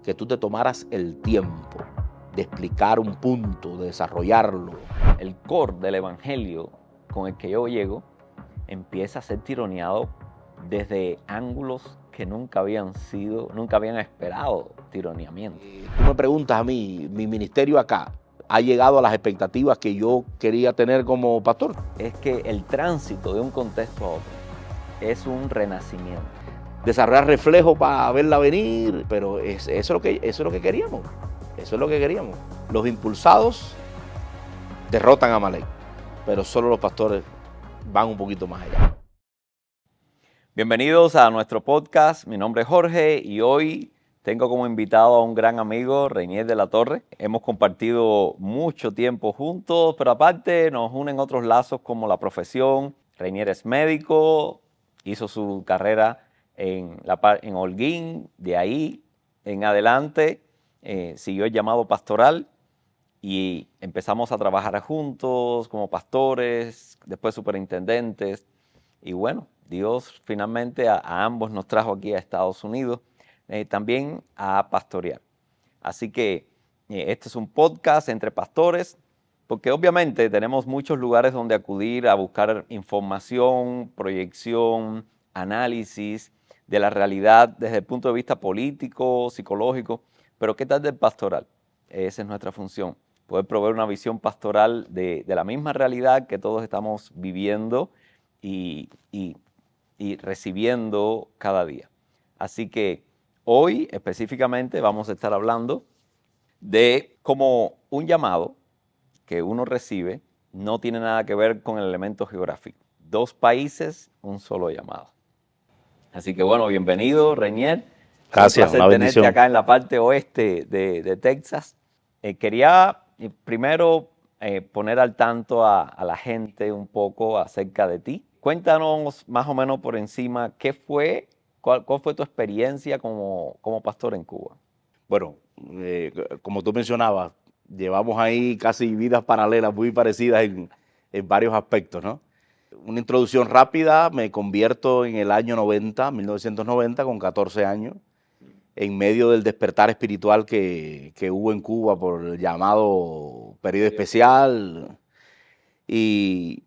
que tú te tomaras el tiempo de explicar un punto, de desarrollarlo. El core del evangelio con el que yo llego empieza a ser tironeado desde ángulos que nunca habían esperado tironeamiento. Tú me preguntas a mí, mi ministerio acá ha llegado a las expectativas que yo quería tener como pastor. Es que el tránsito de un contexto a otro es un renacimiento. Desarrollar reflejo para verla venir, pero eso es lo que queríamos. Eso es lo que queríamos. Los impulsados derrotan a Amalek, pero solo los pastores van un poquito más allá. Bienvenidos a nuestro podcast. Mi nombre es Jorge y hoy tengo como invitado a un gran amigo, Reinier de la Torre. Hemos compartido mucho tiempo juntos, pero aparte nos unen otros lazos como la profesión. Reinier es médico, hizo su carrera en Holguín, de ahí en adelante siguió el llamado pastoral y empezamos a trabajar juntos como pastores, después superintendentes. Y bueno, Dios finalmente a ambos nos trajo aquí a Estados Unidos, también a pastorear. Así que este es un podcast entre pastores, porque obviamente tenemos muchos lugares donde acudir a buscar información, proyección, análisis de la realidad desde el punto de vista político, psicológico, pero ¿qué tal del pastoral? Esa es nuestra función, poder proveer una visión pastoral de la misma realidad que todos estamos viviendo y recibiendo cada día. Así que hoy específicamente vamos a estar hablando de cómo un llamado que uno recibe no tiene nada que ver con el elemento geográfico. 2 países, un solo llamado. Así que bueno, bienvenido, Reinier. Gracias, una bendición tenerte acá en la parte oeste de Texas. Quería primero poner al tanto a la gente un poco acerca de ti. Cuéntanos más o menos por encima cuál fue tu experiencia como pastor en Cuba. Bueno, como tú mencionabas, llevamos ahí casi vidas paralelas muy parecidas en varios aspectos, ¿no? Una introducción rápida, me convierto en el año 1990, con 14 años, en medio del despertar espiritual que hubo en Cuba por el llamado periodo especial. Y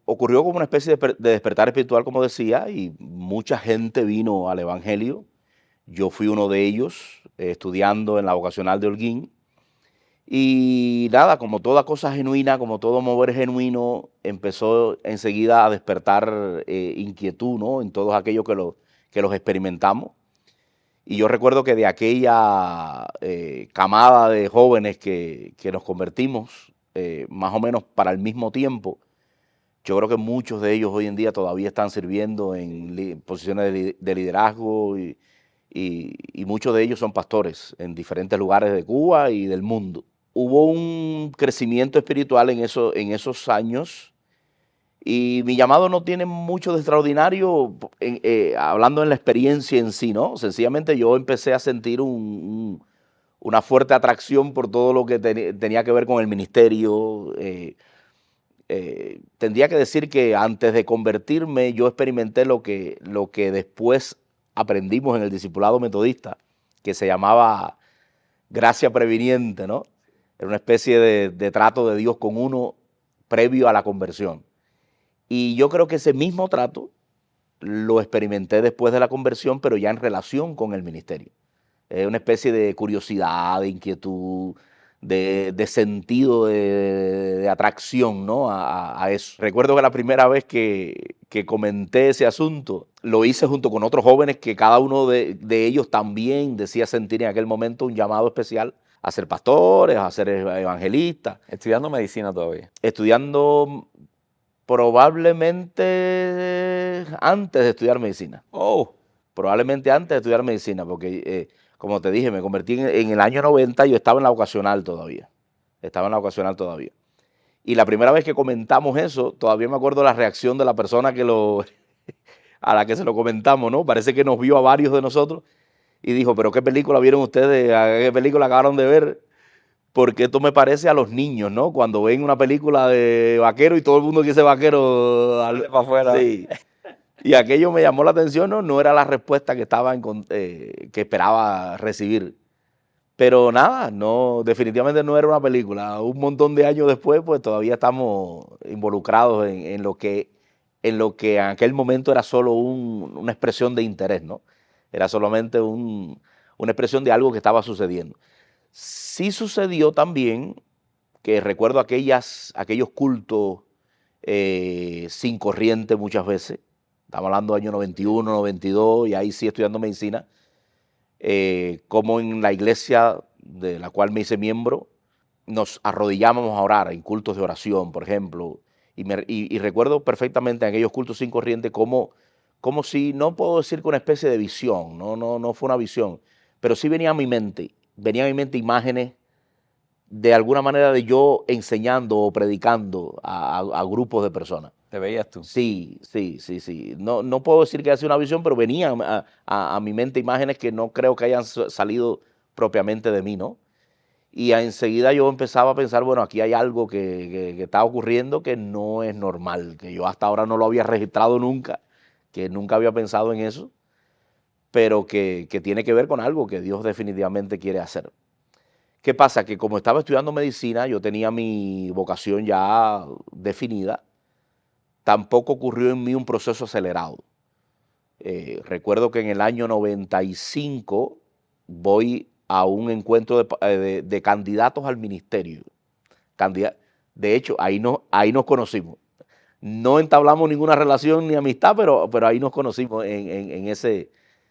ocurrió como una especie de despertar espiritual, como decía, y mucha gente vino al Evangelio. Yo fui uno de ellos, estudiando en la vocacional de Holguín. Y nada, como toda cosa genuina, como todo mover genuino, empezó enseguida a despertar inquietud, ¿no?, en todos aquellos que los experimentamos. Y yo recuerdo que de aquella camada de jóvenes que nos convertimos, más o menos para el mismo tiempo, yo creo que muchos de ellos hoy en día todavía están sirviendo en posiciones de liderazgo y muchos de ellos son pastores en diferentes lugares de Cuba y del mundo. Hubo un crecimiento espiritual en esos años y mi llamado no tiene mucho de extraordinario hablando en la experiencia en sí, ¿no? Sencillamente yo empecé a sentir una fuerte atracción por todo lo que tenía que ver con el ministerio. Tendría que decir que antes de convertirme yo experimenté lo que después aprendimos en el discipulado metodista, que se llamaba gracia previniente, ¿no? Era una especie de trato de Dios con uno previo a la conversión. Y yo creo que ese mismo trato lo experimenté después de la conversión, pero ya en relación con el ministerio. Es una especie de curiosidad, de inquietud, de sentido de atracción, ¿no?, a eso. Recuerdo que la primera vez que comenté ese asunto, lo hice junto con otros jóvenes que cada uno de ellos también decía sentir en aquel momento un llamado especial a ser pastores, a ser evangelistas. ¿Estudiando medicina todavía? Estudiando probablemente antes de estudiar medicina. Probablemente antes de estudiar medicina, porque como te dije, me convertí en el año 90, yo estaba en la vocacional todavía. Y la primera vez que comentamos eso, todavía me acuerdo la reacción de la persona a la que se lo comentamos, ¿no? Parece que nos vio a varios de nosotros y dijo, pero ¿qué película vieron ustedes? ¿A qué película acabaron de ver? Porque esto me parece a los niños, ¿no? Cuando ven una película de vaquero y todo el mundo quiere ser vaquero. Para afuera. Sí. Y aquello me llamó la atención, no, no era la respuesta que que esperaba recibir. Pero nada, no, definitivamente no era una película. Un montón de años después, pues todavía estamos involucrados en lo que en aquel momento era solo una expresión de interés, ¿no? Era solamente una expresión de algo que estaba sucediendo. Sí sucedió también que recuerdo aquellos cultos sin corriente muchas veces. Estamos hablando de año 91, 92, y ahí sí estudiando medicina. Como en la iglesia de la cual me hice miembro, nos arrodillábamos a orar en cultos de oración, por ejemplo. Y recuerdo perfectamente en aquellos cultos sin corriente como si, no puedo decir que una especie de visión, no fue una visión, pero sí venían a mi mente imágenes de alguna manera de yo enseñando o predicando a grupos de personas. ¿Te veías tú? Sí, sí, sí, sí. No, no puedo decir que haya sido una visión, pero venían a mi mente imágenes que no creo que hayan salido propiamente de mí, ¿no? Y enseguida yo empezaba a pensar, bueno, aquí hay algo que está ocurriendo que no es normal, que yo hasta ahora no lo había registrado nunca, que nunca había pensado en eso, pero que tiene que ver con algo que Dios definitivamente quiere hacer. ¿Qué pasa? Que como estaba estudiando medicina, yo tenía mi vocación ya definida, tampoco ocurrió en mí un proceso acelerado. Recuerdo que en el año 95 voy a un encuentro de candidatos al ministerio. De hecho, ahí nos conocimos. No entablamos ninguna relación ni amistad, pero ahí nos conocimos en ese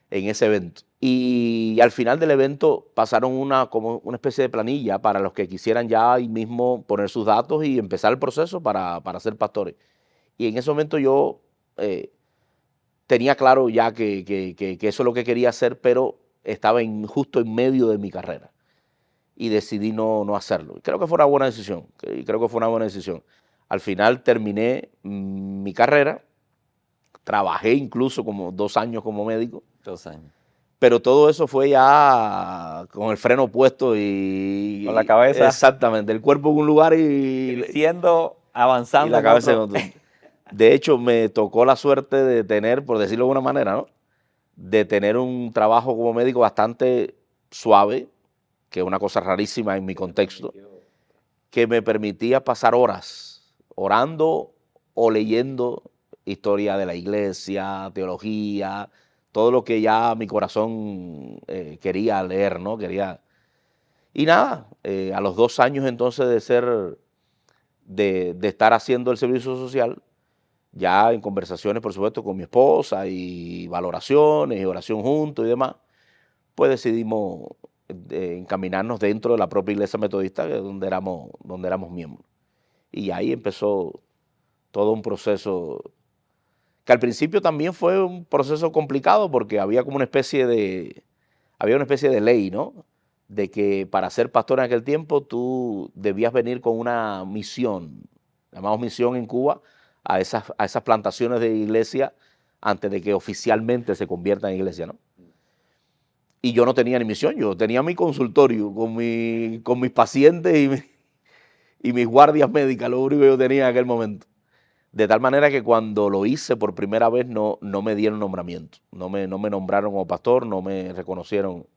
evento. Y al final del evento pasaron como una especie de planilla para los que quisieran ya ahí mismo poner sus datos y empezar el proceso para ser pastores. Y en ese momento yo tenía claro ya que eso es lo que quería hacer, pero estaba justo en medio de mi carrera y decidí no hacerlo. Y creo que fue una buena decisión, creo que fue una buena decisión. Al final terminé mi carrera, trabajé incluso como 2 años como médico, 2 años. pero todo eso fue ya con el freno puesto y Con la cabeza. Exactamente, el cuerpo en un lugar y avanzando la en cabeza en otro. otro. De hecho, me tocó la suerte de tener, por decirlo de alguna manera, ¿no?, de tener un trabajo como médico bastante suave, que es una cosa rarísima en mi contexto, que me permitía pasar horas orando o leyendo historia de la iglesia, teología, todo lo que ya mi corazón quería leer, ¿no? Y nada, a los 2 años entonces de estar haciendo el servicio social, ya en conversaciones, por supuesto, con mi esposa y valoraciones y oración juntos y demás, pues decidimos encaminarnos dentro de la propia iglesia metodista, que es donde éramos miembros. Y ahí empezó todo un proceso que al principio también fue un proceso complicado porque había una especie de ley, ¿no? De que para ser pastor en aquel tiempo tú debías venir con una misión, llamamos misión en Cuba, a esas plantaciones de iglesia antes de que oficialmente se conviertan en iglesia, ¿no? Y yo no tenía ni misión, yo tenía mi consultorio con mis pacientes y mis guardias médicas, lo único que yo tenía en aquel momento. De tal manera que cuando lo hice por primera vez no me dieron nombramiento, no me nombraron como pastor, no me reconocieron.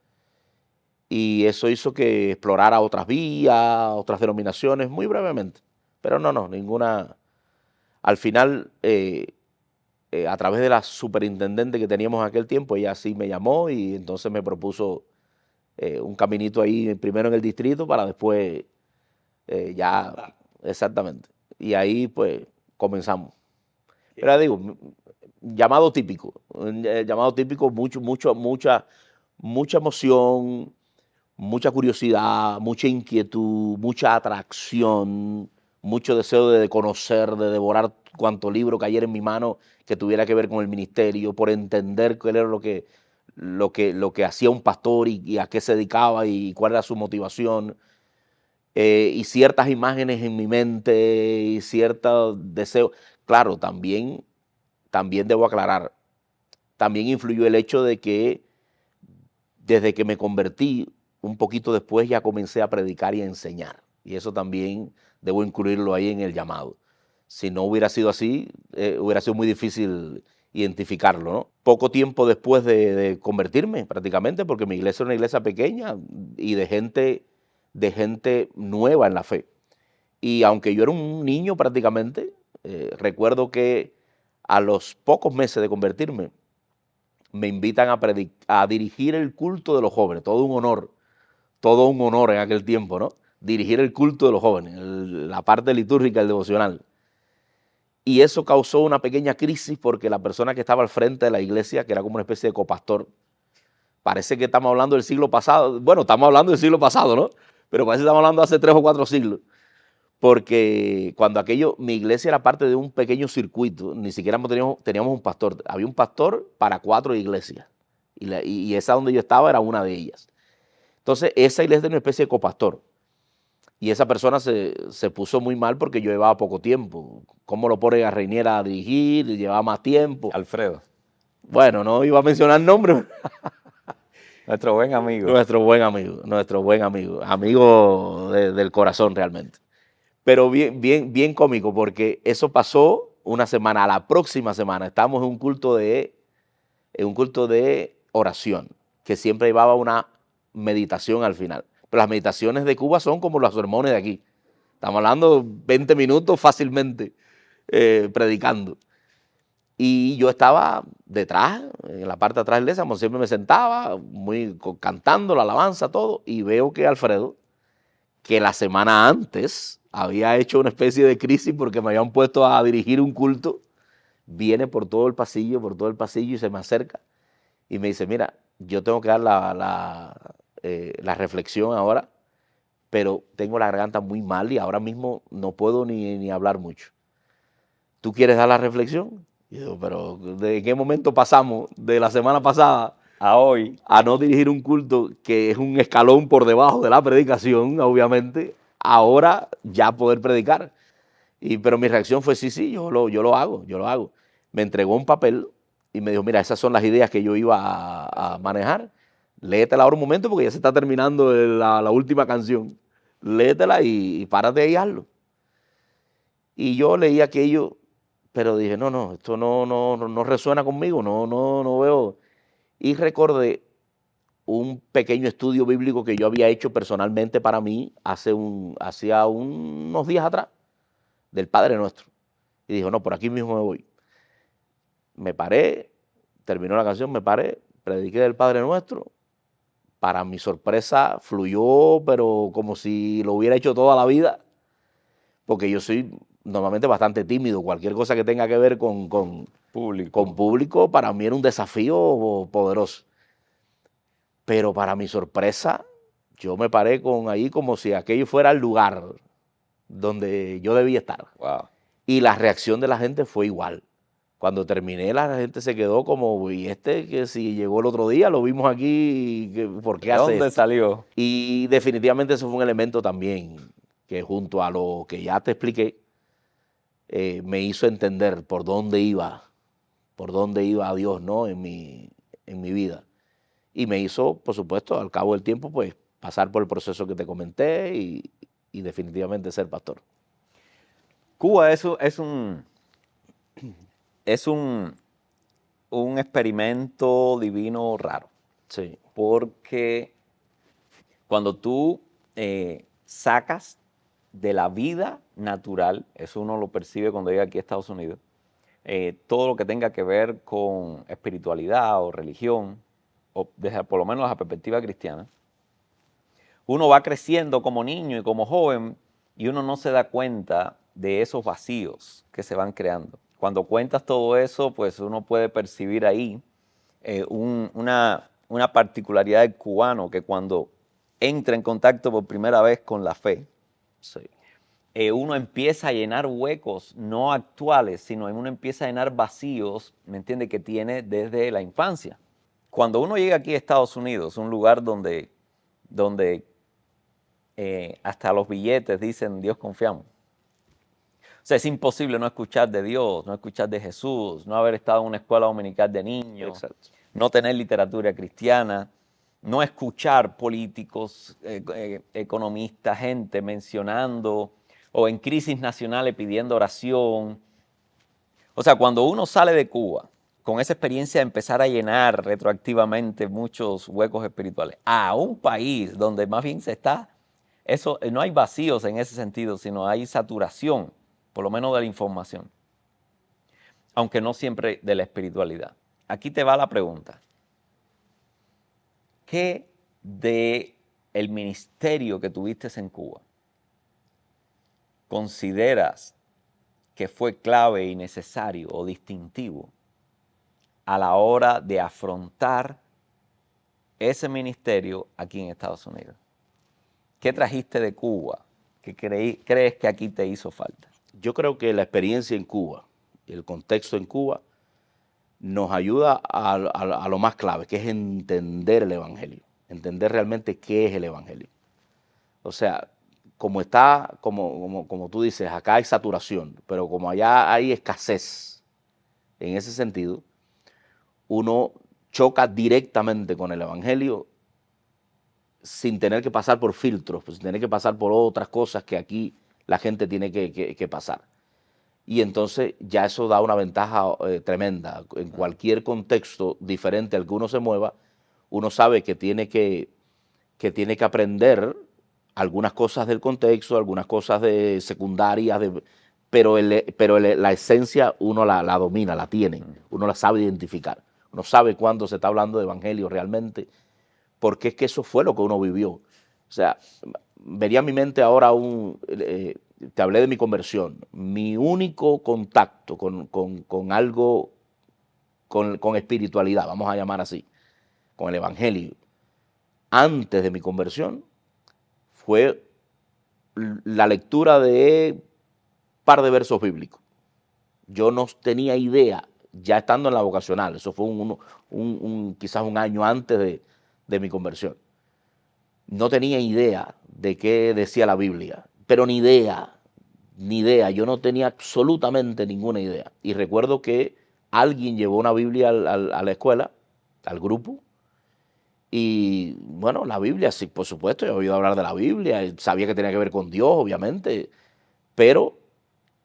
Y eso hizo que explorara otras vías, otras denominaciones, muy brevemente. Pero no, ninguna. Al final, a través de la superintendente que teníamos en aquel tiempo, ella sí me llamó y entonces me propuso un caminito ahí, primero en el distrito, para después ya, exactamente. Y ahí pues comenzamos. Pero ya digo, llamado típico, mucha emoción, mucha curiosidad, mucha inquietud, mucha atracción, mucho deseo de conocer, de devorar cuanto libro cayera en mi mano que tuviera que ver con el ministerio, por entender qué era lo que hacía un pastor y a qué se dedicaba y cuál era su motivación. Y ciertas imágenes en mi mente y ciertos deseos. Claro, también debo aclarar, también influyó el hecho de que desde que me convertí, un poquito después ya comencé a predicar y a enseñar. Y eso también debo incluirlo ahí en el llamado. Si no hubiera sido así, hubiera sido muy difícil identificarlo, ¿no? Poco tiempo después de convertirme, prácticamente, porque mi iglesia era una iglesia pequeña y de gente nueva en la fe. Y aunque yo era un niño prácticamente, recuerdo que a los pocos meses de convertirme, me invitan a dirigir el culto de los jóvenes, todo un honor en aquel tiempo, ¿no? Dirigir el culto de los jóvenes, la parte litúrgica, el devocional. Y eso causó una pequeña crisis porque la persona que estaba al frente de la iglesia, que era como una especie de copastor, parece que estamos hablando del siglo pasado, bueno, estamos hablando del siglo pasado, ¿no? Pero parece que estamos hablando de hace 3 o 4 siglos. Porque cuando mi iglesia era parte de un pequeño circuito, ni siquiera teníamos un pastor, había un pastor para 4 iglesias. Y esa donde yo estaba era una de ellas. Entonces, esa iglesia era una especie de copastor. Y esa persona se puso muy mal porque yo llevaba poco tiempo. ¿Cómo lo pone a Reinier a dirigir? Llevaba más tiempo. Alfredo. Bueno, no iba a mencionar nombres. Nuestro buen amigo. Nuestro buen amigo del corazón realmente. Pero bien cómico porque eso pasó una semana. A la próxima semana estamos en un culto de oración que siempre llevaba una meditación al final. Pero las meditaciones de Cuba son como los sermones de aquí. Estamos hablando 20 minutos fácilmente predicando. Y yo estaba detrás, en la parte de atrás de la iglesia, como siempre me sentaba, cantando la alabanza, todo, y veo que Alfredo, que la semana antes había hecho una especie de crisis porque me habían puesto a dirigir un culto, viene por todo el pasillo y se me acerca y me dice, mira, yo tengo que dar la reflexión ahora, pero tengo la garganta muy mal y ahora mismo no puedo ni hablar mucho. ¿Tú quieres dar la reflexión? Y yo, pero ¿de qué momento pasamos de la semana pasada a hoy a no dirigir un culto que es un escalón por debajo de la predicación, obviamente, ahora ya poder predicar? Pero mi reacción fue, sí, yo lo hago. Me entregó un papel y me dijo, mira, esas son las ideas que yo iba a manejar. Léetela ahora un momento porque ya se está terminando la última canción. Léetela y párate ahí y hazlo. Y yo leí aquello, pero dije, no, esto no resuena conmigo, no veo. Y recordé un pequeño estudio bíblico que yo había hecho personalmente para mí hacía unos días atrás, del Padre Nuestro. Y dijo, no, por aquí mismo me voy. Me paré, terminó la canción, me paré, prediqué del Padre Nuestro. Para mi sorpresa fluyó, pero como si lo hubiera hecho toda la vida, porque yo soy normalmente bastante tímido. Cualquier cosa que tenga que ver con público, para mí era un desafío poderoso. Pero para mi sorpresa, yo me paré ahí como si aquello fuera el lugar donde yo debía estar. Wow. Y la reacción de la gente fue igual. Cuando terminé, la gente se quedó como, y que si llegó el otro día, lo vimos aquí, ¿por qué hace ¿Dónde esto? salió? Y definitivamente eso fue un elemento también que junto a lo que ya te expliqué, me hizo entender por dónde iba a Dios, ¿no? en mi vida. Y me hizo, por supuesto, al cabo del tiempo, pues pasar por el proceso que te comenté y definitivamente ser pastor. Cuba es un experimento divino raro. Sí. Porque cuando tú sacas de la vida natural, eso uno lo percibe cuando llega aquí a Estados Unidos, todo lo que tenga que ver con espiritualidad o religión, o desde por lo menos la perspectiva cristiana, uno va creciendo como niño y como joven y uno no se da cuenta de esos vacíos que se van creando. Cuando cuentas todo eso, pues uno puede percibir ahí una particularidad del cubano que cuando entra en contacto por primera vez con la fe, Sí. Uno empieza a llenar huecos no actuales, sino uno empieza a llenar vacíos, ¿me entiende?, que tiene desde la infancia. Cuando uno llega aquí a Estados Unidos, un lugar donde hasta los billetes dicen Dios confiamos. O sea, es imposible no escuchar de Dios, no escuchar de Jesús, no haber estado en una escuela dominical de niños, Exacto. no tener literatura cristiana, no escuchar políticos, economistas, gente mencionando o en crisis nacionales pidiendo oración. O sea, cuando uno sale de Cuba con esa experiencia empezar a llenar retroactivamente muchos huecos espirituales, a un país donde más bien no hay vacíos en ese sentido, sino hay saturación, por lo menos de la información, aunque no siempre de la espiritualidad. Aquí te va la pregunta. ¿Qué de el ministerio que tuviste en Cuba consideras que fue clave y necesario o distintivo a la hora de afrontar ese ministerio aquí en Estados Unidos? ¿Qué trajiste de Cuba que crees que aquí te hizo falta? Yo creo que la experiencia en Cuba, el contexto en Cuba, nos ayuda a lo más clave, que es entender el Evangelio, entender realmente qué es el Evangelio. O sea, como tú dices, acá hay saturación, pero como allá hay escasez, en ese sentido, uno choca directamente con el Evangelio sin tener que pasar por filtros, pues, sin tener que pasar por otras cosas que aquí la gente tiene que pasar. Y entonces ya eso da una ventaja tremenda. En cualquier contexto diferente al que uno se mueva, uno sabe que tiene que aprender algunas cosas del contexto, algunas cosas de secundarias, pero la esencia uno la domina, la tiene, uno la sabe identificar. Uno sabe cuándo se está hablando de evangelio realmente, porque es que eso fue lo que uno vivió. O sea, venía a mi mente ahora te hablé de mi conversión. Mi único contacto con algo, con espiritualidad, vamos a llamar así, con el evangelio, antes de mi conversión, fue la lectura de un par de versos bíblicos. Yo no tenía idea, ya estando en la vocacional, eso fue quizás un año antes de mi conversión. No tenía idea de qué decía la Biblia, pero ni idea, yo no tenía absolutamente ninguna idea. Y recuerdo que alguien llevó una Biblia a la escuela, al grupo, y bueno, la Biblia, sí, por supuesto, yo he oído hablar de la Biblia, sabía que tenía que ver con Dios, obviamente, pero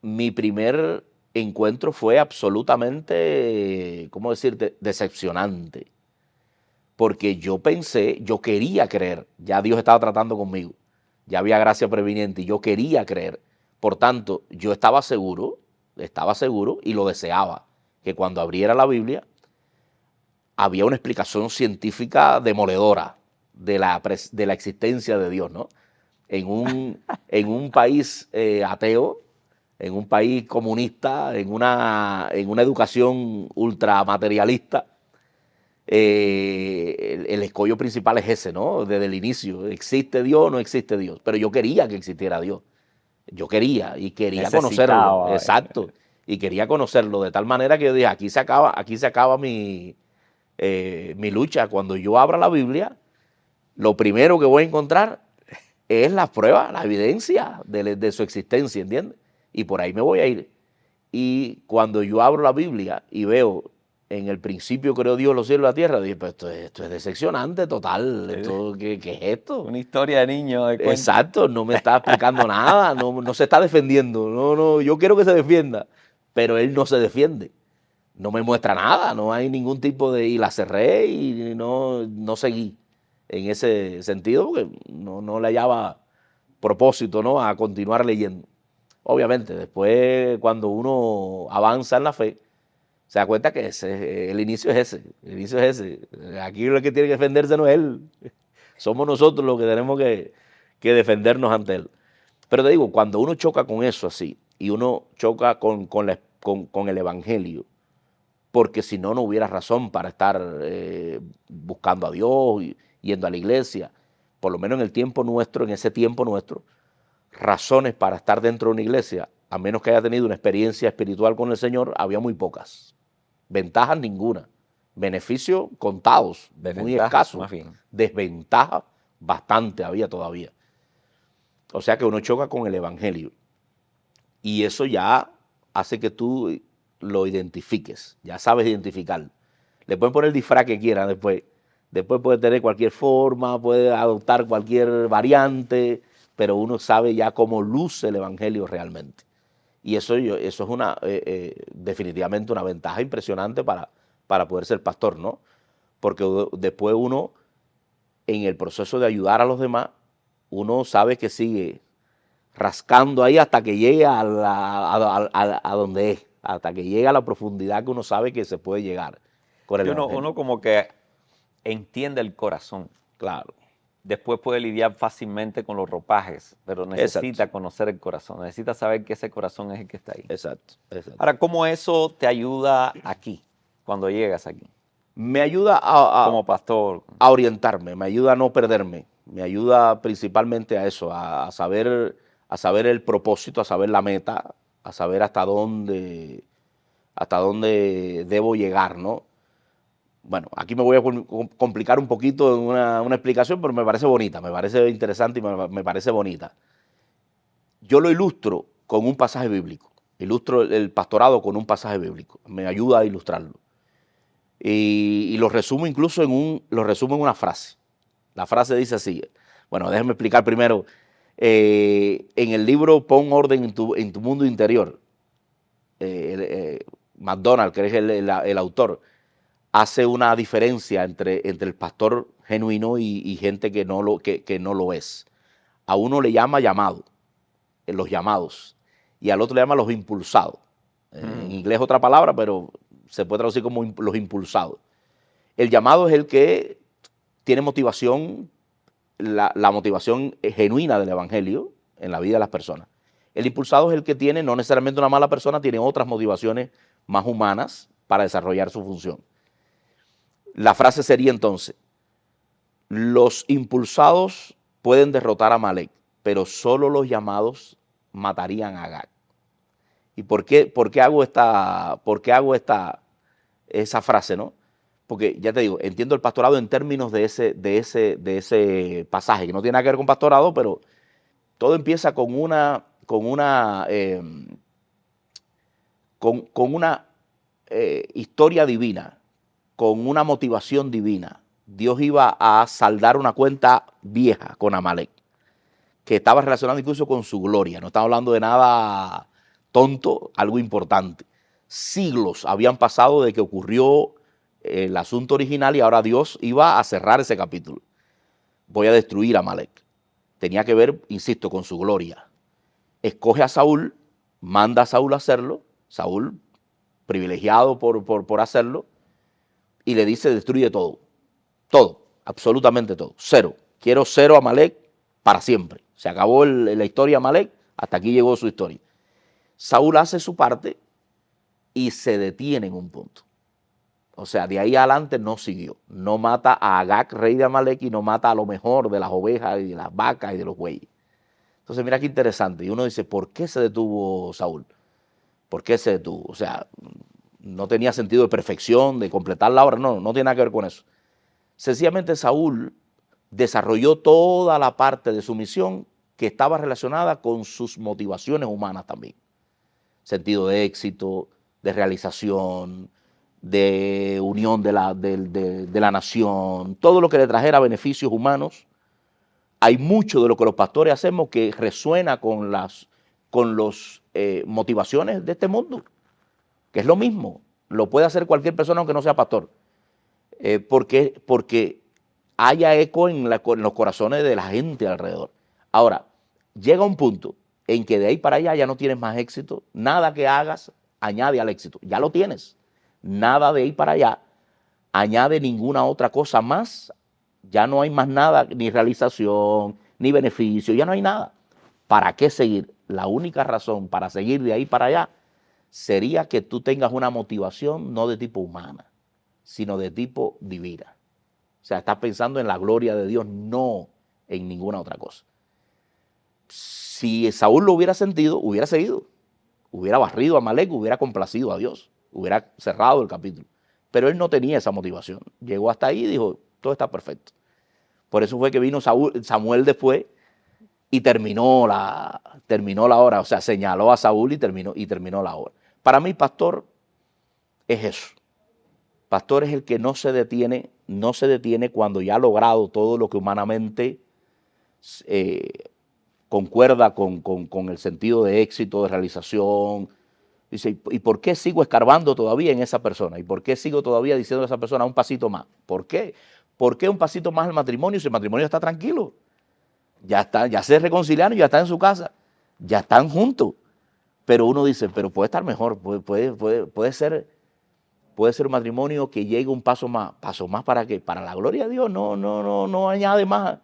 mi primer encuentro fue absolutamente, ¿cómo decirte?, decepcionante. Porque yo pensé, yo quería creer, ya Dios estaba tratando conmigo, ya había gracia previniente y yo quería creer. Por tanto, yo estaba seguro y lo deseaba, que cuando abriera la Biblia había una explicación científica demoledora de la existencia de Dios, ¿no? En un país ateo, en un país comunista, en una educación ultramaterialista, el escollo principal es ese, ¿no? Desde el inicio, ¿existe Dios o no existe Dios? Pero yo quería que existiera Dios. Yo quería conocerlo, exacto, y quería conocerlo de tal manera que yo dije, aquí se acaba mi lucha. Cuando yo abra la Biblia, lo primero que voy a encontrar es la prueba, la evidencia de su existencia, ¿entiendes? Y por ahí me voy a ir. Y cuando yo abro la Biblia y veo, en el principio creó Dios los cielos y la tierra, dije, pues esto es decepcionante total, ¿qué es esto? Una historia de niño de cuento. Exacto, no me está explicando nada, no se está defendiendo, no, yo quiero que se defienda, pero él no se defiende. No me muestra nada, no hay ningún tipo de... Y la cerré y no seguí en ese sentido porque no le hallaba propósito, ¿no?, a continuar leyendo. Obviamente, después cuando uno avanza en la fe, se da cuenta que el inicio es ese. Aquí lo que tiene que defenderse no es él, somos nosotros los que tenemos que defendernos ante él. Pero te digo, cuando uno choca con eso así, y uno choca con el evangelio, porque si no, no hubiera razón para estar buscando a Dios y yendo a la iglesia. Por lo menos en el tiempo nuestro, en ese tiempo nuestro, razones para estar dentro de una iglesia, a menos que haya tenido una experiencia espiritual con el Señor, había muy pocas. Ventajas ninguna. Beneficios contados, muy escasos. Más bien. Desventajas bastante había todavía. O sea que uno choca con el evangelio. Y eso ya hace que tú lo identifiques, ya sabes identificar. Le pueden poner el disfraz que quieran después. Después puede tener cualquier forma, puede adoptar cualquier variante, pero uno sabe ya cómo luce el evangelio realmente. Y eso es definitivamente una ventaja impresionante para para poder ser pastor, ¿no? Porque después uno, en el proceso de ayudar a los demás, uno sabe que sigue rascando ahí hasta que llegue a donde es, hasta que llegue a la profundidad que uno sabe que se puede llegar con el Y Evangelio. uno como que entiende el corazón. Claro. Después puede lidiar fácilmente con los ropajes, pero necesita conocer el corazón, necesita saber que ese corazón es el que está ahí. Exacto, exacto. Ahora, ¿cómo eso te ayuda aquí, cuando llegas aquí? Me ayuda Como pastor. a orientarme, me ayuda a no perderme, me ayuda principalmente a eso, a saber el propósito, a saber la meta, a saber hasta dónde debo llegar, ¿no? Bueno, aquí me voy a complicar un poquito en una explicación, pero me parece bonita, me parece interesante y me parece bonita. Yo lo ilustro con un pasaje bíblico, ilustro el pastorado con un pasaje bíblico, me ayuda a ilustrarlo. Y lo resumo incluso en una frase. La frase dice así, bueno, déjame explicar primero. En el libro Pon orden en tu mundo interior, McDonald, que es el autor, hace una diferencia entre el pastor genuino y gente que no lo es. A uno le llama llamado, los llamados, y al otro le llama los impulsados. En inglés otra palabra, pero se puede traducir como los impulsados. El llamado es el que tiene motivación, la motivación genuina del evangelio en la vida de las personas. El impulsado es el que tiene, no necesariamente una mala persona, tiene otras motivaciones más humanas para desarrollar su función. La frase sería entonces, los impulsados pueden derrotar a Amalek, pero solo los llamados matarían a Agag. ¿Y por qué hago esa frase, no? Porque ya te digo, entiendo el pastorado en términos de ese pasaje, que no tiene nada que ver con pastorado, pero todo empieza con una historia divina, con una motivación divina. Dios iba a saldar una cuenta vieja con Amalek, que estaba relacionada incluso con su gloria. No estamos hablando de nada tonto, algo importante. Siglos habían pasado de que ocurrió el asunto original y ahora Dios iba a cerrar ese capítulo. Voy a destruir a Amalek. Tenía que ver, insisto, con su gloria. Escoge a Saúl, manda a Saúl a hacerlo, Saúl privilegiado por hacerlo, y le dice destruye todo, absolutamente todo, cero. Quiero cero a Amalek para siempre. Se acabó la historia de Amalek, hasta aquí llegó su historia. Saúl hace su parte y se detiene en un punto. O sea, de ahí adelante no siguió. No mata a Agag, rey de Amalek, y no mata a lo mejor de las ovejas y de las vacas y de los bueyes. Entonces, mira qué interesante. Y uno dice, ¿por qué se detuvo Saúl? ¿Por qué se detuvo? O sea, no tenía sentido de perfección, de completar la obra. No tiene nada que ver con eso. Sencillamente Saúl desarrolló toda la parte de su misión que estaba relacionada con sus motivaciones humanas también. Sentido de éxito, de realización, de unión de la nación, todo lo que le trajera beneficios humanos. Hay mucho de lo que los pastores hacemos que resuena con las motivaciones de este mundo, que es lo mismo, lo puede hacer cualquier persona aunque no sea pastor, porque haya eco en los corazones de la gente alrededor. Ahora, llega un punto en que de ahí para allá ya no tienes más éxito, nada que hagas añade al éxito, ya lo tienes, nada de ahí para allá añade ninguna otra cosa más, ya no hay más nada, ni realización, ni beneficio, ya no hay nada. ¿Para qué seguir? La única razón para seguir de ahí para allá sería que tú tengas una motivación no de tipo humana, sino de tipo divina. O sea, estás pensando en la gloria de Dios, no en ninguna otra cosa. Si Saúl lo hubiera sentido, hubiera seguido, hubiera barrido a Amalek, hubiera complacido a Dios, hubiera cerrado el capítulo. Pero él no tenía esa motivación. Llegó hasta ahí y dijo, todo está perfecto. Por eso fue que vino Samuel después y terminó la obra. O sea, señaló a Saúl y terminó la obra. Para mí, pastor es eso. Pastor es el que no se detiene cuando ya ha logrado todo lo que humanamente concuerda con el sentido de éxito, de realización, Dice, ¿y por qué sigo escarbando todavía en esa persona? ¿Y por qué sigo todavía diciendo a esa persona un pasito más? ¿Por qué? ¿Por qué un pasito más al matrimonio si el matrimonio está tranquilo? Ya está, ya se reconciliaron, ya están en su casa, ya están juntos. Pero uno dice, pero puede estar mejor, puede ser un matrimonio que llegue un paso más. ¿Paso más para qué? Para la gloria de Dios, no añade más.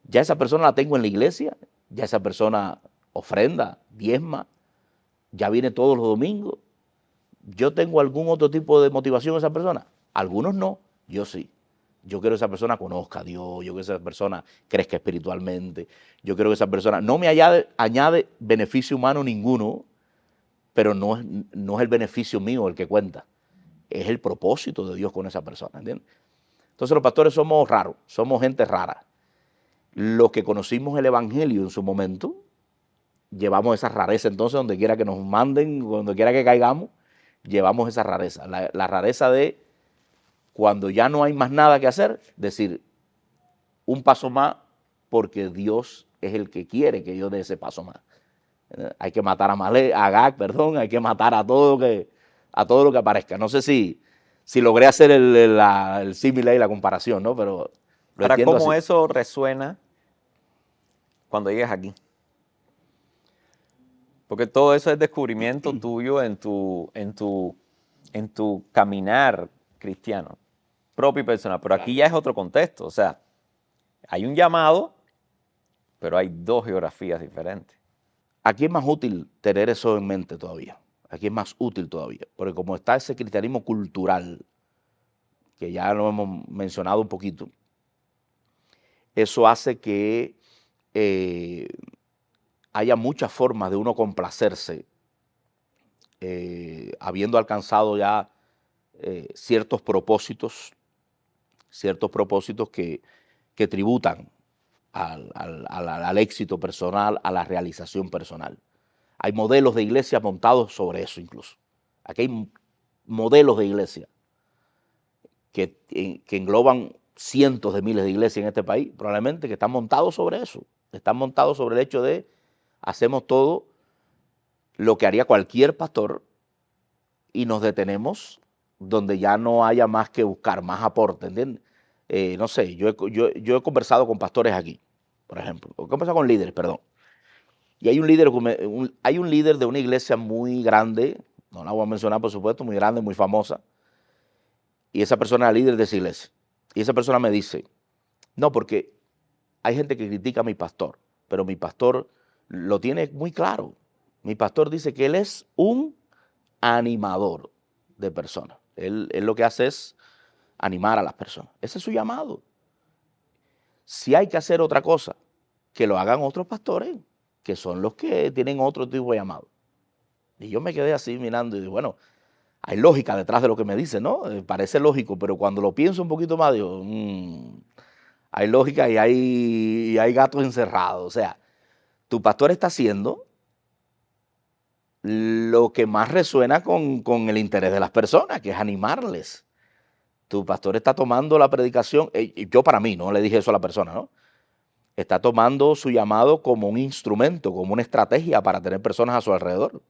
Ya esa persona la tengo en la iglesia, ya esa persona ofrenda, diezma, ya viene todos los domingos. ¿Yo tengo algún otro tipo de motivación en esa persona? Algunos no, yo sí. Yo quiero que esa persona conozca a Dios, yo quiero que esa persona crezca espiritualmente, yo quiero que esa persona no me añade beneficio humano ninguno, pero no es el beneficio mío el que cuenta, es el propósito de Dios con esa persona, ¿entiendes? Entonces los pastores somos raros, somos gente rara. Los que conocimos el evangelio en su momento, llevamos esa rareza entonces donde quiera que nos manden, donde quiera que caigamos, llevamos esa rareza, la rareza de cuando ya no hay más nada que hacer, decir un paso más porque Dios es el que quiere que yo dé ese paso más. Hay que matar a Agag, hay que matar a todo lo que aparezca. No sé si logré hacer el símil y la comparación, ¿no? Pero lo Ahora, entiendo ¿cómo así. eso resuena cuando llegues aquí? Porque todo eso es descubrimiento tuyo en tu caminar cristiano, propio y personal. Pero aquí ya es otro contexto. O sea, hay un llamado, pero hay dos geografías diferentes. Aquí es más útil tener eso en mente todavía. Aquí es más útil todavía. Porque como está ese cristianismo cultural, que ya lo hemos mencionado un poquito, eso hace que haya muchas formas de uno complacerse, habiendo alcanzado ya ciertos propósitos que tributan al éxito personal, a la realización personal. Hay modelos de iglesia montados sobre eso incluso. Aquí hay modelos de iglesia que engloban cientos de miles de iglesias en este país, probablemente que están montados sobre eso. Están montados sobre el hecho de hacemos todo lo que haría cualquier pastor y nos detenemos donde ya no haya más que buscar, más aporte, ¿entiendes? No sé, yo he conversado con pastores aquí, por ejemplo, he conversado con líderes, perdón, y hay un líder de una iglesia muy grande, no la voy a mencionar por supuesto, muy grande, muy famosa, y esa persona es líder de esa iglesia, y esa persona me dice, no, porque hay gente que critica a mi pastor, pero mi pastor lo tiene muy claro. Mi pastor dice que él es un animador de personas. Él lo que hace es animar a las personas. Ese es su llamado. Si hay que hacer otra cosa, que lo hagan otros pastores, que son los que tienen otro tipo de llamado. Y yo me quedé así mirando y digo, bueno, hay lógica detrás de lo que me dice, ¿no? Parece lógico, pero cuando lo pienso un poquito más, digo, hay lógica y hay gatos encerrados. O sea, tu pastor está haciendo lo que más resuena con el interés de las personas, que es animarles. Tu pastor está tomando la predicación, y yo para mí, no le dije eso a la persona, ¿no? Está tomando su llamado como un instrumento, como una estrategia para tener personas a su alrededor.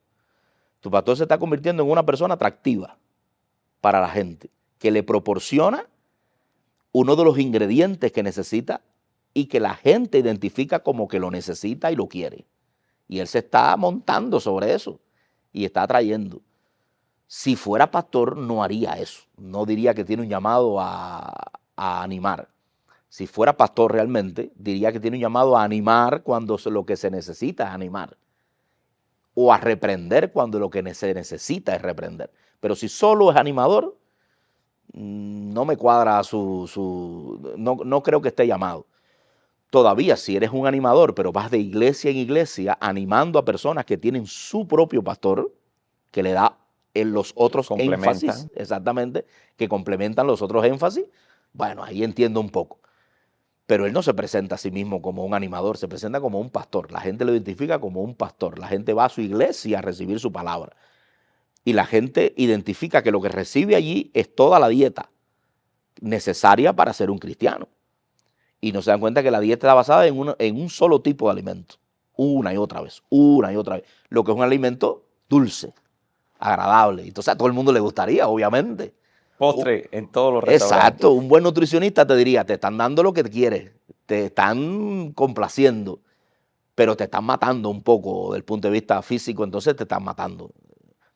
Tu pastor se está convirtiendo en una persona atractiva para la gente, que le proporciona uno de los ingredientes que necesita y que la gente identifica como que lo necesita y lo quiere. Y él se está montando sobre eso y está atrayendo. Si fuera pastor, no haría eso. No diría que tiene un llamado a animar. Si fuera pastor realmente, diría que tiene un llamado a animar cuando lo que se necesita es animar. O a reprender cuando lo que se necesita es reprender. Pero si solo es animador, no me cuadra no creo que esté llamado. Todavía, si eres un animador, pero vas de iglesia en iglesia animando a personas que tienen su propio pastor, que le da en los otros énfasis, exactamente, que complementan los otros énfasis, bueno, ahí entiendo un poco. Pero él no se presenta a sí mismo como un animador, se presenta como un pastor. La gente lo identifica como un pastor. La gente va a su iglesia a recibir su palabra. Y la gente identifica que lo que recibe allí es toda la dieta necesaria para ser un cristiano. Y no se dan cuenta que la dieta está basada en un solo tipo de alimento. Una y otra vez. Lo que es un alimento dulce. agradable. Entonces a todo el mundo le gustaría, obviamente. Postre en todos los restaurantes. Exacto, un buen nutricionista te diría, te están dando lo que quieres, te están complaciendo, pero te están matando un poco desde el punto de vista físico, entonces te están matando.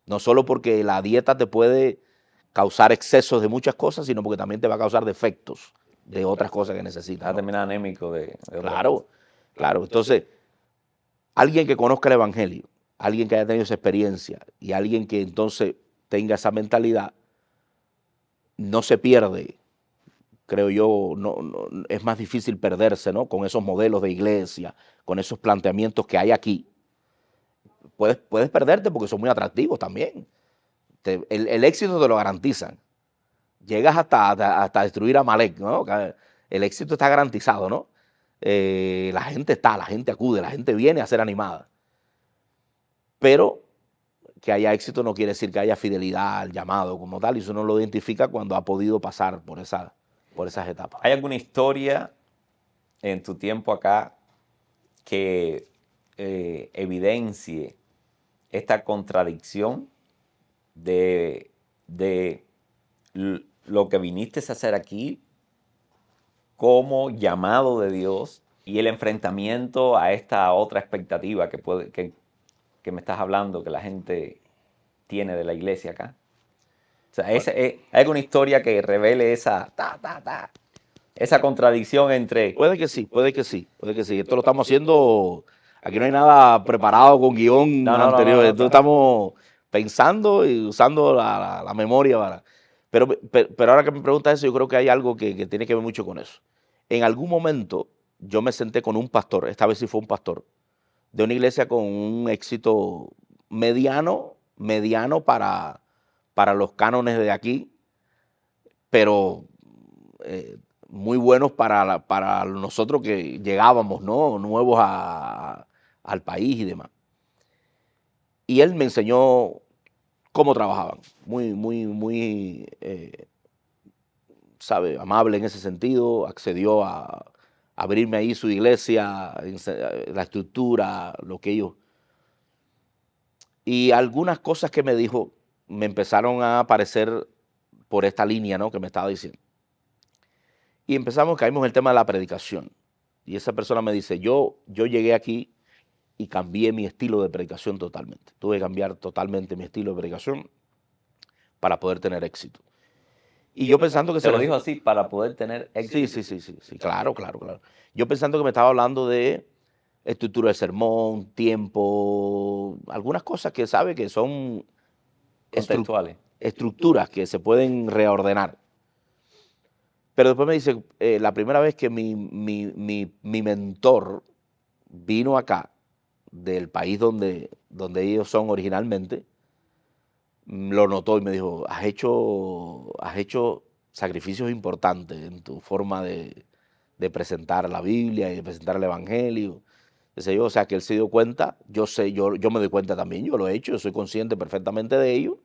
No solo porque la dieta te puede causar excesos de muchas cosas, sino porque también te va a causar defectos de otras cosas que Va necesitas, a ¿no? terminar anémico de otra Claro, cosa. claro. Entonces, alguien que conozca el Evangelio, alguien que haya tenido esa experiencia y alguien que entonces tenga esa mentalidad, no se pierde, creo yo, es más difícil perderse, ¿no? Con esos modelos de iglesia, con esos planteamientos que hay aquí. Puedes perderte porque son muy atractivos también. El éxito te lo garantizan. Llegas hasta destruir a Malek, ¿no? El éxito está garantizado, ¿no? La gente acude, la gente viene a ser animada. Pero que haya éxito no quiere decir que haya fidelidad al llamado como tal, y eso uno lo identifica cuando ha podido pasar por esas etapas. ¿Hay alguna historia en tu tiempo acá que evidencie esta contradicción de lo que viniste a hacer aquí como llamado de Dios y el enfrentamiento a esta otra expectativa que me estás hablando, que la gente tiene de la iglesia acá? O sea, ¿hay alguna historia que revele esa contradicción entre... Puede que sí, puede que sí, puede que sí. Esto lo estamos haciendo, aquí no hay nada preparado con guión anterior, esto estamos pensando y usando la memoria para... Pero ahora que me preguntas eso, yo creo que hay algo que tiene que ver mucho con eso. En algún momento yo me senté con un pastor, esta vez sí fue un pastor, de una iglesia con un éxito mediano para los cánones de aquí, pero muy buenos para nosotros que llegábamos, ¿no? Nuevos al país y demás. Y él me enseñó cómo trabajaban, muy, sabe, amable en ese sentido, accedió a abrirme ahí su iglesia, la estructura, lo que ellos... Y algunas cosas que me dijo me empezaron a aparecer por esta línea, ¿no? Que me estaba diciendo. Y caímos en el tema de la predicación. Y esa persona me dice, yo llegué aquí y cambié mi estilo de predicación totalmente. Tuve que cambiar totalmente mi estilo de predicación para poder tener éxito. Y yo pensando que Se lo dijo así, para poder tener éxito. Sí, claro. Yo pensando que me estaba hablando de estructura del sermón, tiempo, algunas cosas que sabe que son Contextuales. estructuras que se pueden reordenar. Pero después me dice, la primera vez que mi mentor vino acá, del país donde ellos son originalmente, lo notó y me dijo, has hecho sacrificios importantes en tu forma de presentar la Biblia y de presentar el Evangelio. O sea, que él se dio cuenta, yo me doy cuenta también, yo lo he hecho, yo soy consciente perfectamente de ello,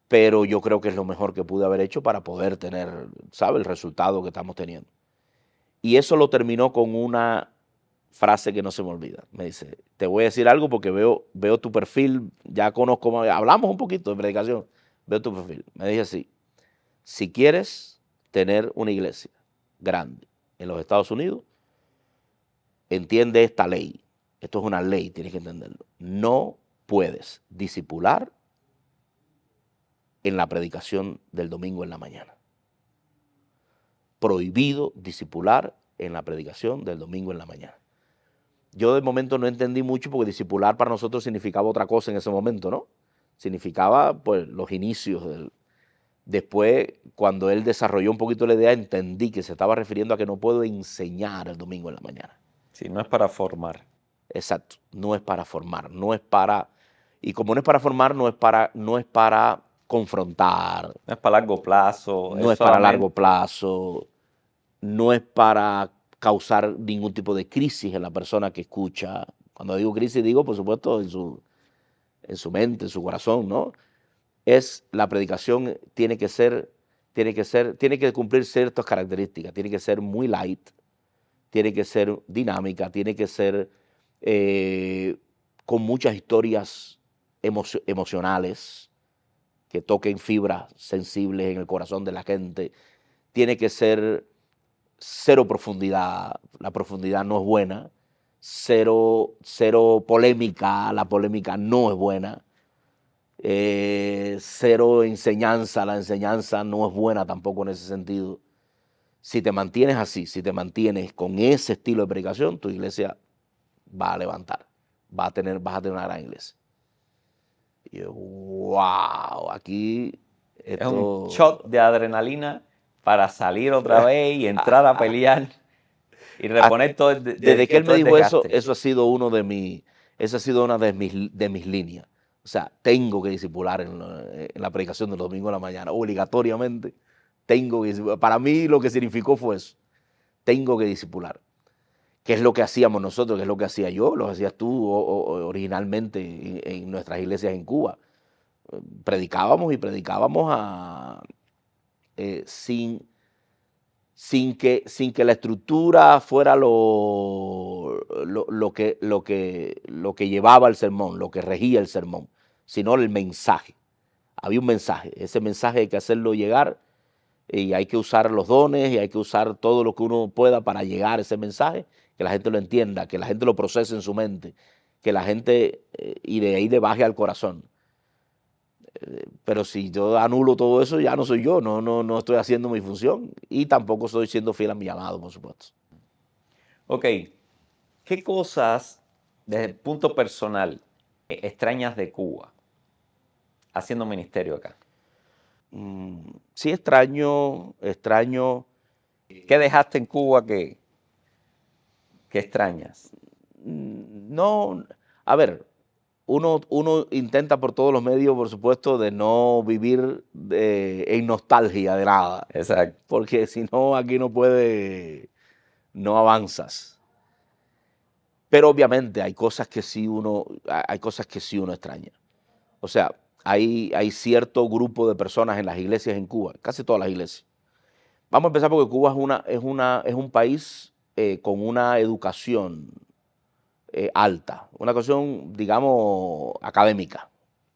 pero yo creo que es lo mejor que pude haber hecho para poder tener, ¿sabe?, el resultado que estamos teniendo. Y eso lo terminó con una frase que no se me olvida. Me dice, te voy a decir algo porque veo tu perfil, ya conozco, hablamos un poquito de predicación, veo tu perfil. Me dice así, si quieres tener una iglesia grande en los Estados Unidos, entiende esta ley. Esto es una ley, tienes que entenderlo. No puedes discipular en la predicación del domingo en la mañana. Prohibido discipular en la predicación del domingo en la mañana. Yo de momento no entendí mucho porque discipular para nosotros significaba otra cosa en ese momento, ¿no? Significaba pues los inicios del... Después, cuando él desarrolló un poquito la idea, entendí que se estaba refiriendo a que no puedo enseñar el domingo en la mañana. Sí, no es para formar. Exacto, no es para formar, no es para... Y como no es para formar, no es para confrontar. No es para largo plazo. No es para largo plazo. No es para causar ningún tipo de crisis en la persona que escucha. Cuando digo crisis, digo, por supuesto, en su mente, en su corazón, ¿no? La predicación tiene que cumplir ciertas características, tiene que ser muy light, tiene que ser dinámica, tiene que ser con muchas historias emocionales, que toquen fibras sensibles en el corazón de la gente. Tiene que ser cero profundidad, la profundidad no es buena. Cero polémica, la polémica no es buena. Cero enseñanza, la enseñanza no es buena tampoco en ese sentido. Si te mantienes así, si te mantienes con ese estilo de predicación, tu iglesia va a levantar, vas a tener una gran iglesia. Y yo, wow, aquí Es un esto... shot de adrenalina para salir otra vez y entrar a pelear y reponer todo Desde que él me todo el dijo eso, desgaste. eso ha sido esa ha sido una de mis líneas. O sea, tengo que discipular en la predicación del domingo en la mañana, obligatoriamente. Tengo que discipular. Para mí lo que significó fue eso. Tengo que discipular. ¿Qué es lo que hacíamos nosotros? ¿Qué es lo que hacía yo? Lo hacías tú originalmente en nuestras iglesias en Cuba. Predicábamos y predicábamos sin que la estructura fuera lo que llevaba el sermón, lo que regía el sermón, sino el mensaje. Había un mensaje. Ese mensaje hay que hacerlo llegar y hay que usar los dones y hay que usar todo lo que uno pueda para llegar a ese mensaje, que la gente lo entienda, que la gente lo procese en su mente, que la gente y de ahí le baje al corazón. Pero si yo anulo todo eso, ya no soy yo, no estoy haciendo mi función y tampoco estoy siendo fiel a mi llamado, por supuesto. Ok, ¿qué cosas desde el punto personal extrañas de Cuba haciendo ministerio acá? Sí, extraño. ¿Qué dejaste en Cuba que extrañas? No, a ver, uno intenta por todos los medios, por supuesto, de no vivir en nostalgia de nada, Exacto. porque si no, aquí no avanzas. Pero obviamente hay cosas que sí uno extraña. O sea, hay cierto grupo de personas en las iglesias en Cuba, casi todas las iglesias. Vamos a empezar porque Cuba es un país con una educación alta, una educación, digamos, académica,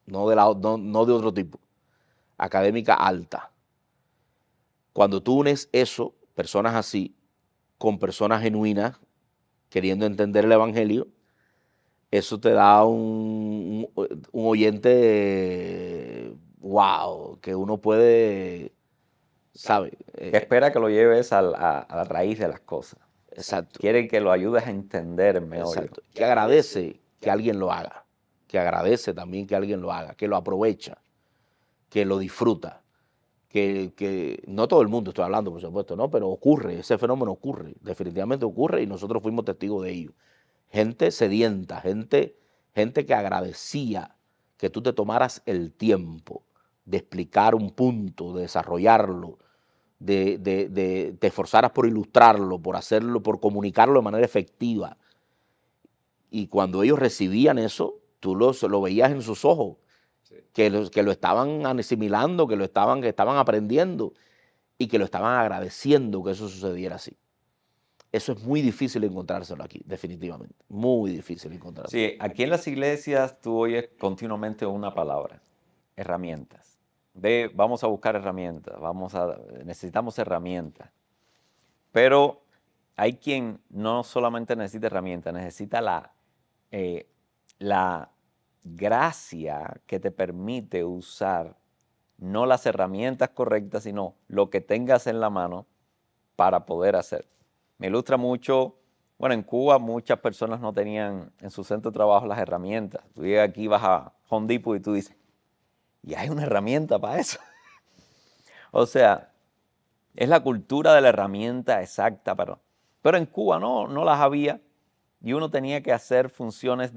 no de otro tipo, académica alta. Cuando tú unes eso, personas así, con personas genuinas, queriendo entender el evangelio, eso te da un oyente, wow, que uno puede, ¿sabe? Que espera que lo lleves a la raíz de las cosas. Exacto. Quiere que lo ayudes a entender el meollo. Exacto. Que agradece que alguien lo haga, que agradece también que alguien lo haga, que lo aprovecha, que lo disfruta, que no todo el mundo estoy hablando, por supuesto, no, pero ocurre, ese fenómeno ocurre, definitivamente ocurre y nosotros fuimos testigos de ello. Gente sedienta, gente que agradecía que tú te tomaras el tiempo de explicar un punto, de desarrollarlo, te esforzaras por ilustrarlo, por hacerlo, por comunicarlo de manera efectiva. Y cuando ellos recibían eso, tú lo veías en sus ojos, sí, que lo estaban asimilando, que estaban aprendiendo y que lo estaban agradeciendo que eso sucediera así. Eso es muy difícil encontrárselo aquí, definitivamente. Muy difícil encontrárselo. Sí, aquí en las iglesias tú oyes continuamente una palabra, herramientas. Vamos a buscar herramientas, necesitamos herramientas. Pero hay quien no solamente necesita herramientas, necesita la gracia que te permite usar no las herramientas correctas, sino lo que tengas en la mano para poder hacer. Me ilustra mucho, bueno, en Cuba muchas personas no tenían en su centro de trabajo las herramientas. Tú llegas aquí, vas a Home Depot y tú dices, ¿y hay una herramienta para eso? O sea, es la cultura de la herramienta exacta, pero en Cuba no las había y uno tenía que hacer funciones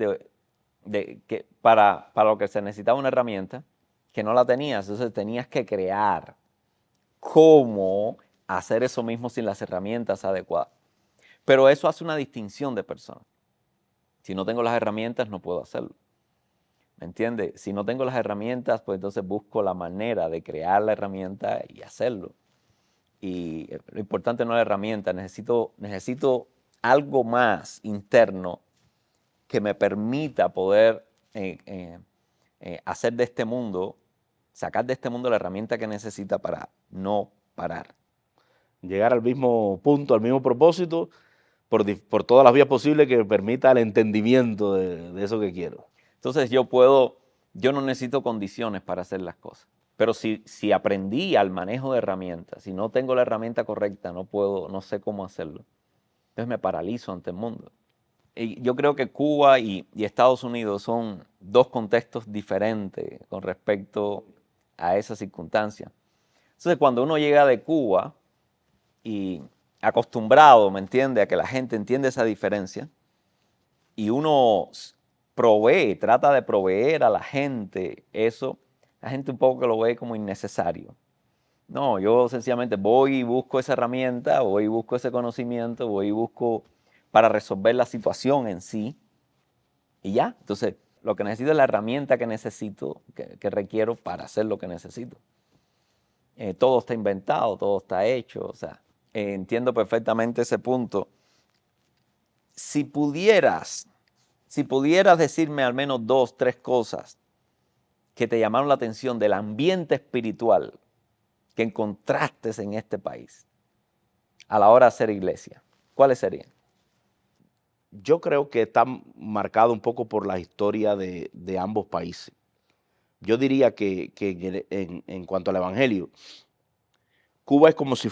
para lo que se necesitaba una herramienta que no la tenías, entonces tenías que crear cómo hacer eso mismo sin las herramientas adecuadas. Pero eso hace una distinción de personas. Si no tengo las herramientas, no puedo hacerlo. ¿Me entiendes? Si no tengo las herramientas, pues entonces busco la manera de crear la herramienta y hacerlo. Y lo importante no es la herramienta, necesito algo más interno que me permita poder hacer de este mundo, sacar de este mundo la herramienta que necesita para no parar. Llegar al mismo punto, al mismo propósito, por todas las vías posibles que me permita el entendimiento de eso que quiero. Entonces yo no necesito condiciones para hacer las cosas. Pero si aprendí al manejo de herramientas, si no tengo la herramienta correcta, no sé cómo hacerlo. Entonces me paralizo ante el mundo. Y yo creo que Cuba y Estados Unidos son dos contextos diferentes con respecto a esa circunstancia. Entonces cuando uno llega de Cuba y acostumbrado, ¿me entiende?, a que la gente entiende esa diferencia, y uno trata de proveer a la gente eso, la gente un poco que lo ve como innecesario. No, yo sencillamente voy y busco esa herramienta, voy y busco ese conocimiento, voy y busco para resolver la situación en sí y ya. Entonces, lo que necesito es la herramienta que necesito, que requiero para hacer lo que necesito. Todo está inventado, todo está hecho, o sea, entiendo perfectamente ese punto. Si pudieras decirme al menos 2, 3 cosas que te llamaron la atención del ambiente espiritual que encontraste en este país a la hora de hacer iglesia, ¿cuáles serían? Yo creo que está marcado un poco por la historia de ambos países. Yo diría que en cuanto al evangelio, Cuba es como si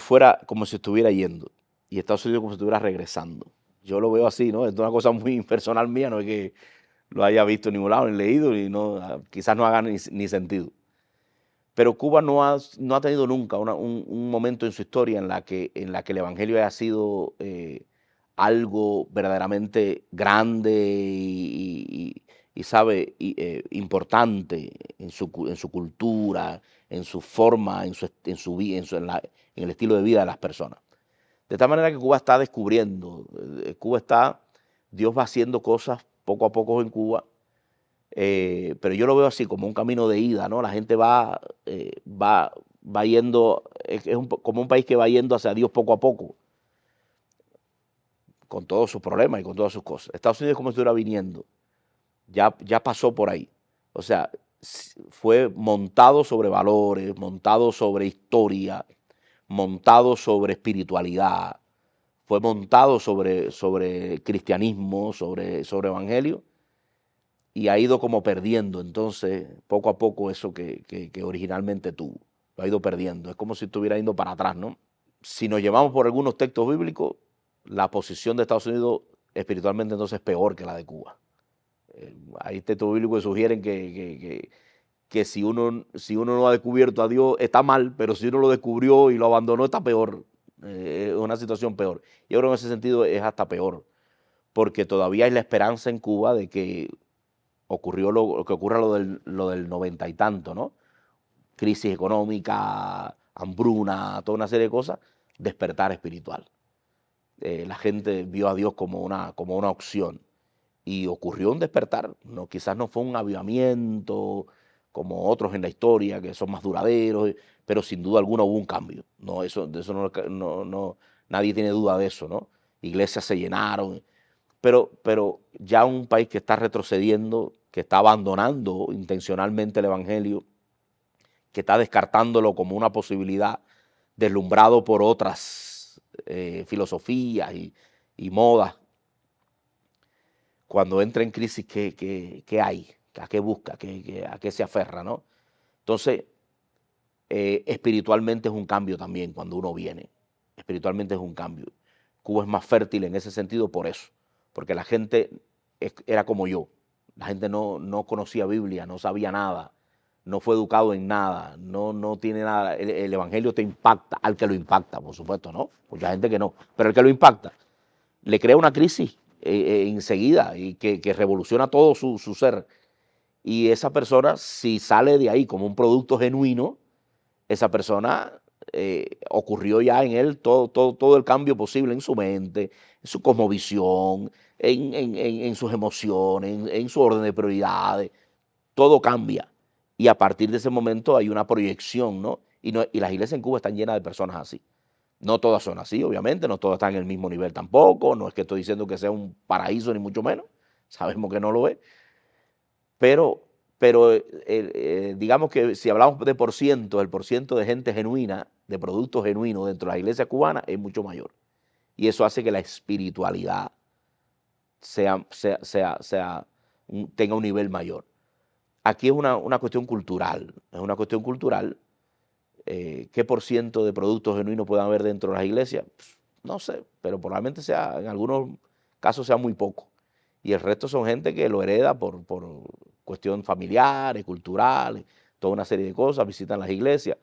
estuviera yendo y Estados Unidos como si estuviera regresando. Yo lo veo así, ¿no? Es una cosa muy personal mía, no es que lo haya visto en ningún lado, ni leído, y no, quizás no haga ni sentido. Pero Cuba no ha tenido nunca un momento en su historia en la que el evangelio haya sido algo verdaderamente grande sabe, importante en su cultura, en su forma, en el estilo de vida de las personas. De tal manera que Cuba está descubriendo, Dios va haciendo cosas poco a poco en Cuba, pero yo lo veo así como un camino de ida, ¿no? La gente va yendo, como un país que va yendo hacia Dios poco a poco, con todos sus problemas y con todas sus cosas. Estados Unidos es como si estuviera viniendo, ya pasó por ahí. O sea, fue montado sobre valores, montado sobre historia, montado sobre espiritualidad, fue montado sobre cristianismo, sobre evangelio, y ha ido como perdiendo entonces poco a poco eso que originalmente tuvo. Lo ha ido perdiendo. Es como si estuviera yendo para atrás, ¿no? Si nos llevamos por algunos textos bíblicos, la posición de Estados Unidos espiritualmente entonces es peor que la de Cuba. Hay textos bíblicos que sugieren que si uno no ha descubierto a Dios está mal, pero si uno lo descubrió y lo abandonó está peor. Es una situación peor. Yo creo que en ese sentido es hasta peor, porque todavía hay la esperanza en Cuba de que ocurra lo del 90 y tanto, ¿no? Crisis económica, hambruna, toda una serie de cosas, despertar espiritual. La gente vio a Dios como una opción y ocurrió un despertar. No, quizás no fue un avivamiento como otros en la historia que son más duraderos, pero sin duda alguna hubo un cambio. No, de eso nadie tiene duda de eso, ¿no? Iglesias se llenaron, pero ya un país que está retrocediendo, que está abandonando intencionalmente el evangelio, que está descartándolo como una posibilidad, deslumbrado por otras filosofías y modas. Cuando entra en crisis, ¿qué hay? ¿A qué busca? ¿A qué se aferra? ¿No? Entonces, espiritualmente es un cambio también cuando uno viene. Espiritualmente es un cambio. Cuba es más fértil en ese sentido por eso, porque la gente era como yo. La gente no conocía Biblia, no sabía nada, no fue educado en nada, no tiene nada. El evangelio te impacta, al que lo impacta, por supuesto, ¿no? Mucha gente que no, pero el que lo impacta le crea una crisis enseguida y que revoluciona todo su ser. Y esa persona, si sale de ahí como un producto genuino, esa persona ocurrió ya en él todo el cambio posible en su mente, en su cosmovisión, en sus emociones, en su orden de prioridades. Todo cambia. Y a partir de ese momento hay una proyección, ¿no? Y las iglesias en Cuba están llenas de personas así. No todas son así, obviamente, no todas están en el mismo nivel tampoco, no es que estoy diciendo que sea un paraíso ni mucho menos, sabemos que no lo es, pero pero digamos que si hablamos de por ciento, el porciento de gente genuina, de productos genuinos dentro de la iglesia cubana es mucho mayor. Y eso hace que la espiritualidad tenga un nivel mayor. Aquí es una cuestión cultural, es una cuestión cultural. ¿Qué por ciento de productos genuinos puedan haber dentro de las iglesias? Pues, no sé, pero probablemente sea, en algunos casos sea muy poco. Y el resto son gente que lo hereda por cuestión familiares, culturales, toda una serie de cosas, visitan las iglesias,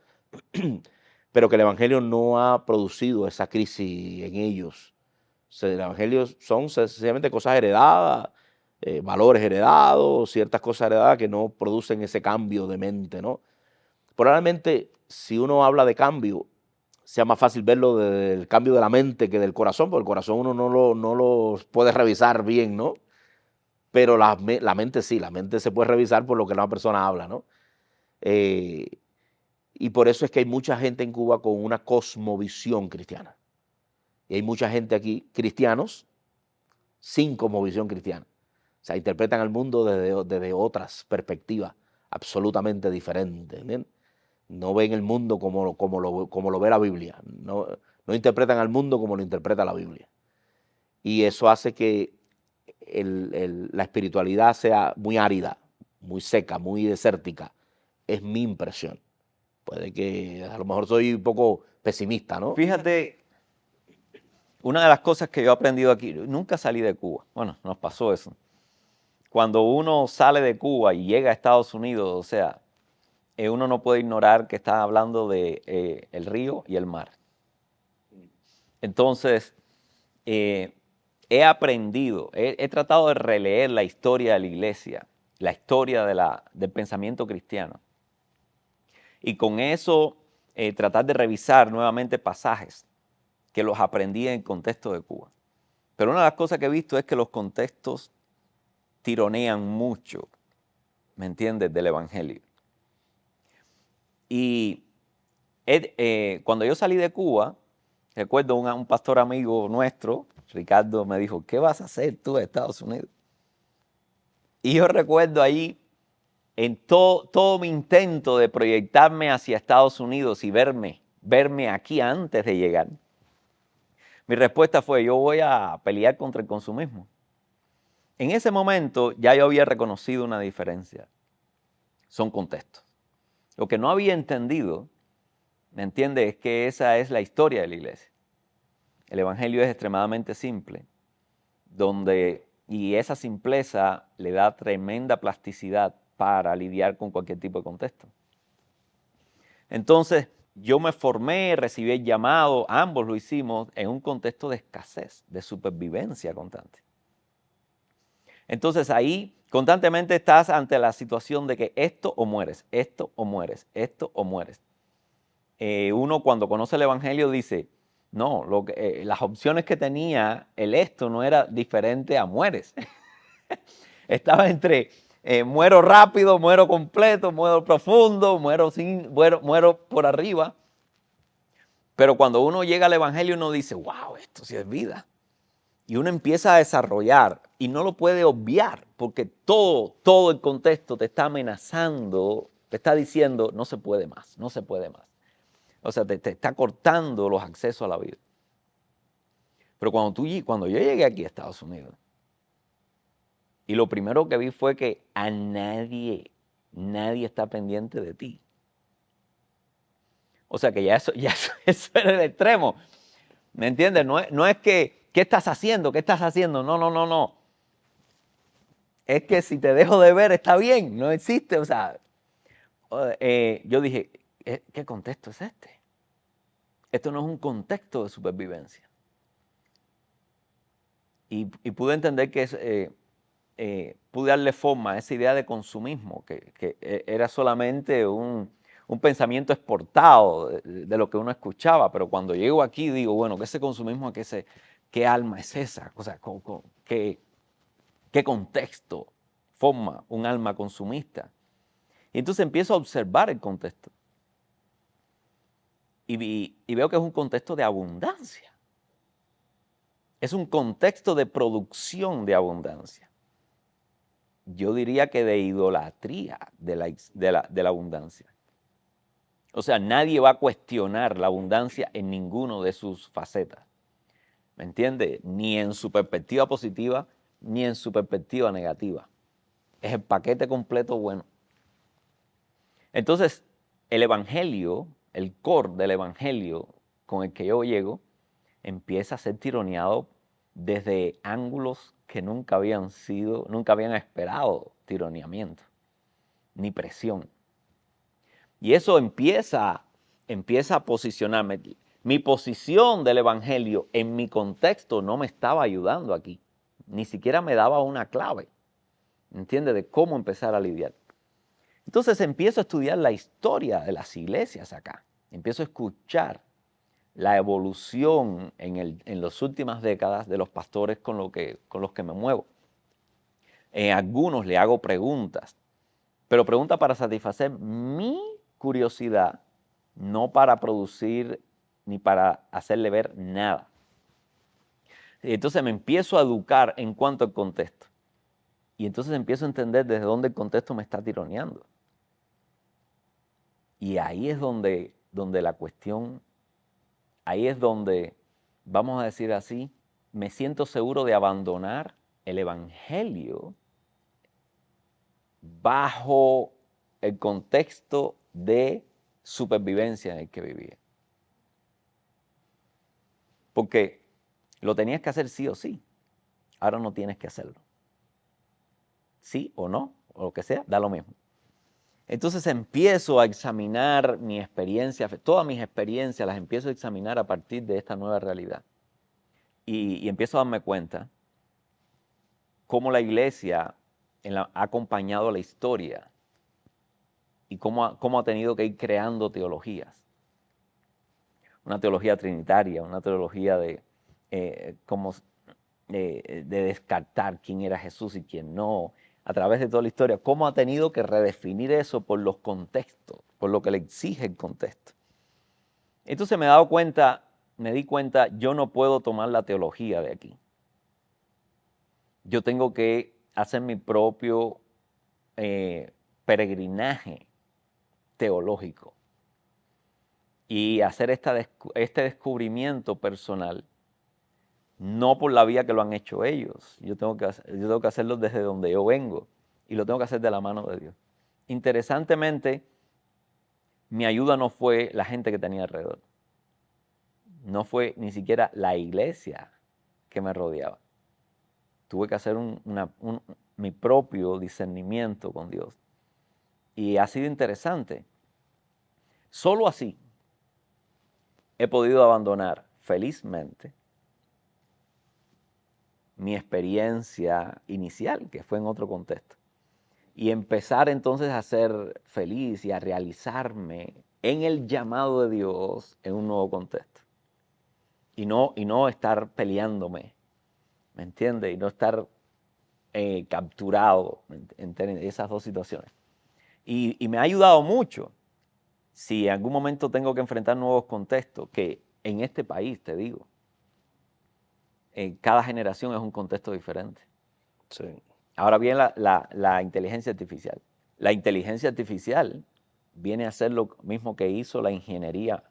pero que el evangelio no ha producido esa crisis en ellos. O sea, el evangelio son sencillamente cosas heredadas, valores heredados, ciertas cosas heredadas que no producen ese cambio de mente, ¿no? Probablemente, si uno habla de cambio, sea más fácil verlo del cambio de la mente que del corazón, porque el corazón uno no lo puede revisar bien, ¿no? Pero la mente sí, la mente se puede revisar por lo que una persona habla, ¿no? Eh, y por eso es que hay mucha gente en Cuba con una cosmovisión cristiana. Y hay mucha gente aquí, cristianos, sin cosmovisión cristiana. O sea, interpretan el mundo desde otras perspectivas absolutamente diferentes. ¿Entiendes? No ven el mundo como lo ve la Biblia. No interpretan al mundo como lo interpreta la Biblia. Y eso hace que la espiritualidad sea muy árida, muy seca, muy desértica. Es mi impresión. Puede que a lo mejor soy un poco pesimista, ¿no? Fíjate, una de las cosas que yo he aprendido aquí, nunca salí de Cuba. Bueno, nos pasó eso. Cuando uno sale de Cuba y llega a Estados Unidos, o sea, uno no puede ignorar que está hablando de el río y el mar. Entonces, he aprendido, he tratado de releer la historia de la iglesia, la historia del pensamiento cristiano. Y con eso tratar de revisar nuevamente pasajes que los aprendí en el contexto de Cuba. Pero una de las cosas que he visto es que los contextos tironean mucho, ¿me entiendes?, del Evangelio. Y cuando yo salí de Cuba, recuerdo un pastor amigo nuestro, Ricardo, me dijo, ¿qué vas a hacer tú en Estados Unidos? Y yo recuerdo ahí, en todo mi intento de proyectarme hacia Estados Unidos y verme aquí antes de llegar, mi respuesta fue, yo voy a pelear contra el consumismo. En ese momento ya yo había reconocido una diferencia. Son contextos. Lo que no había entendido, ¿me entiendes?, es que esa es la historia de la iglesia. El evangelio es extremadamente simple, y esa simpleza le da tremenda plasticidad para lidiar con cualquier tipo de contexto. Entonces, yo me formé, recibí el llamado, ambos lo hicimos en un contexto de escasez, de supervivencia constante. Entonces ahí constantemente estás ante la situación de que esto o mueres, esto o mueres, esto o mueres. Uno cuando conoce el evangelio dice, no, las opciones que tenía el esto no era diferente a mueres. Estaba entre muero rápido, muero completo, muero profundo, muero por arriba. Pero cuando uno llega al evangelio uno dice, wow, esto sí es vida. Y uno empieza a desarrollar y no lo puede obviar porque todo el contexto te está amenazando, te está diciendo no se puede más, no se puede más. O sea, te está cortando los accesos a la vida. Pero cuando yo llegué aquí a Estados Unidos, y lo primero que vi fue que a nadie está pendiente de ti. O sea que eso era el extremo. ¿Me entiendes? No es que, ¿qué estás haciendo? ¿Qué estás haciendo? No. Es que si te dejo de ver está bien, no existe. O sea, yo dije, ¿qué contexto es este? Esto no es un contexto de supervivencia. Y pude entender que pude darle forma a esa idea de consumismo, que era solamente un pensamiento exportado de lo que uno escuchaba, pero cuando llego aquí digo, bueno, que ese consumismo, ¿qué alma es esa? O sea, ¿qué contexto forma un alma consumista? Y entonces empiezo a observar el contexto y veo que es un contexto de abundancia. Es un contexto de producción de abundancia. yo diría que de idolatría de la abundancia. O sea, nadie va a cuestionar la abundancia en ninguno de sus facetas. ¿Me entiende? Ni en su perspectiva positiva, ni en su perspectiva negativa. Es el paquete completo bueno. Entonces, el evangelio, el core del evangelio con el que yo llego, empieza a ser tironeado desde ángulos que nunca habían esperado tironeamiento, ni presión. Y eso empieza a posicionarme. Mi posición del evangelio en mi contexto no me estaba ayudando aquí. Ni siquiera me daba una clave, ¿entiendes? De cómo empezar a lidiar. Entonces empiezo a estudiar la historia de las iglesias acá. Empiezo a escuchar la evolución en las últimas décadas de los pastores con los que me muevo. En algunos le hago preguntas, pero preguntas para satisfacer mi curiosidad, no para producir ni para hacerle ver nada. Y entonces me empiezo a educar en cuanto al contexto. Y entonces empiezo a entender desde dónde el contexto me está tironeando. Y ahí es donde la cuestión, ahí es donde, vamos a decir así, me siento seguro de abandonar el evangelio bajo el contexto de supervivencia en el que vivía. Porque lo tenías que hacer sí o sí. Ahora no tienes que hacerlo. Sí o no, o lo que sea, da lo mismo. Entonces empiezo a examinar mi experiencia, todas mis experiencias las empiezo a examinar a partir de esta nueva realidad. Y empiezo a darme cuenta cómo la iglesia ha acompañado la historia y cómo ha tenido que ir creando teologías. Una teología trinitaria, una teología de descartar quién era Jesús y quién no, a través de toda la historia, cómo ha tenido que redefinir eso por los contextos, por lo que le exige el contexto. Entonces me di cuenta, yo no puedo tomar la teología de aquí. Yo tengo que hacer mi propio peregrinaje teológico y hacer este descubrimiento personal, no por la vía que lo han hecho ellos. Yo tengo que hacerlo desde donde yo vengo y lo tengo que hacer de la mano de Dios. Interesantemente, mi ayuda no fue la gente que tenía alrededor. No fue ni siquiera la iglesia que me rodeaba. Tuve que hacer mi propio discernimiento con Dios. Y ha sido interesante. Solo así he podido abandonar felizmente mi experiencia inicial, que fue en otro contexto, y empezar entonces a ser feliz y a realizarme en el llamado de Dios en un nuevo contexto. Y no estar peleándome, ¿me entiendes? Y no estar capturado en esas dos situaciones. Y me ha ayudado mucho. Si en algún momento tengo que enfrentar nuevos contextos, que en este país, te digo, cada generación es un contexto diferente. Sí. Ahora viene la inteligencia artificial. La inteligencia artificial viene a hacer lo mismo que hizo la ingeniería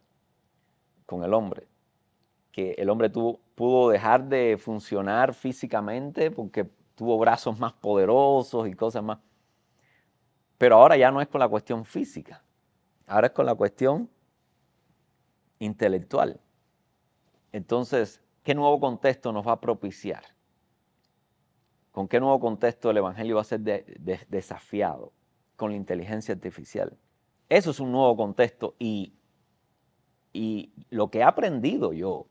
con el hombre. Que el hombre pudo dejar de funcionar físicamente porque tuvo brazos más poderosos y cosas más. Pero ahora ya no es con la cuestión física. Ahora es con la cuestión intelectual. Entonces, ¿qué nuevo contexto nos va a propiciar? ¿Con qué nuevo contexto el evangelio va a ser desafiado? Con la inteligencia artificial. Eso es un nuevo contexto y lo que he aprendido yo,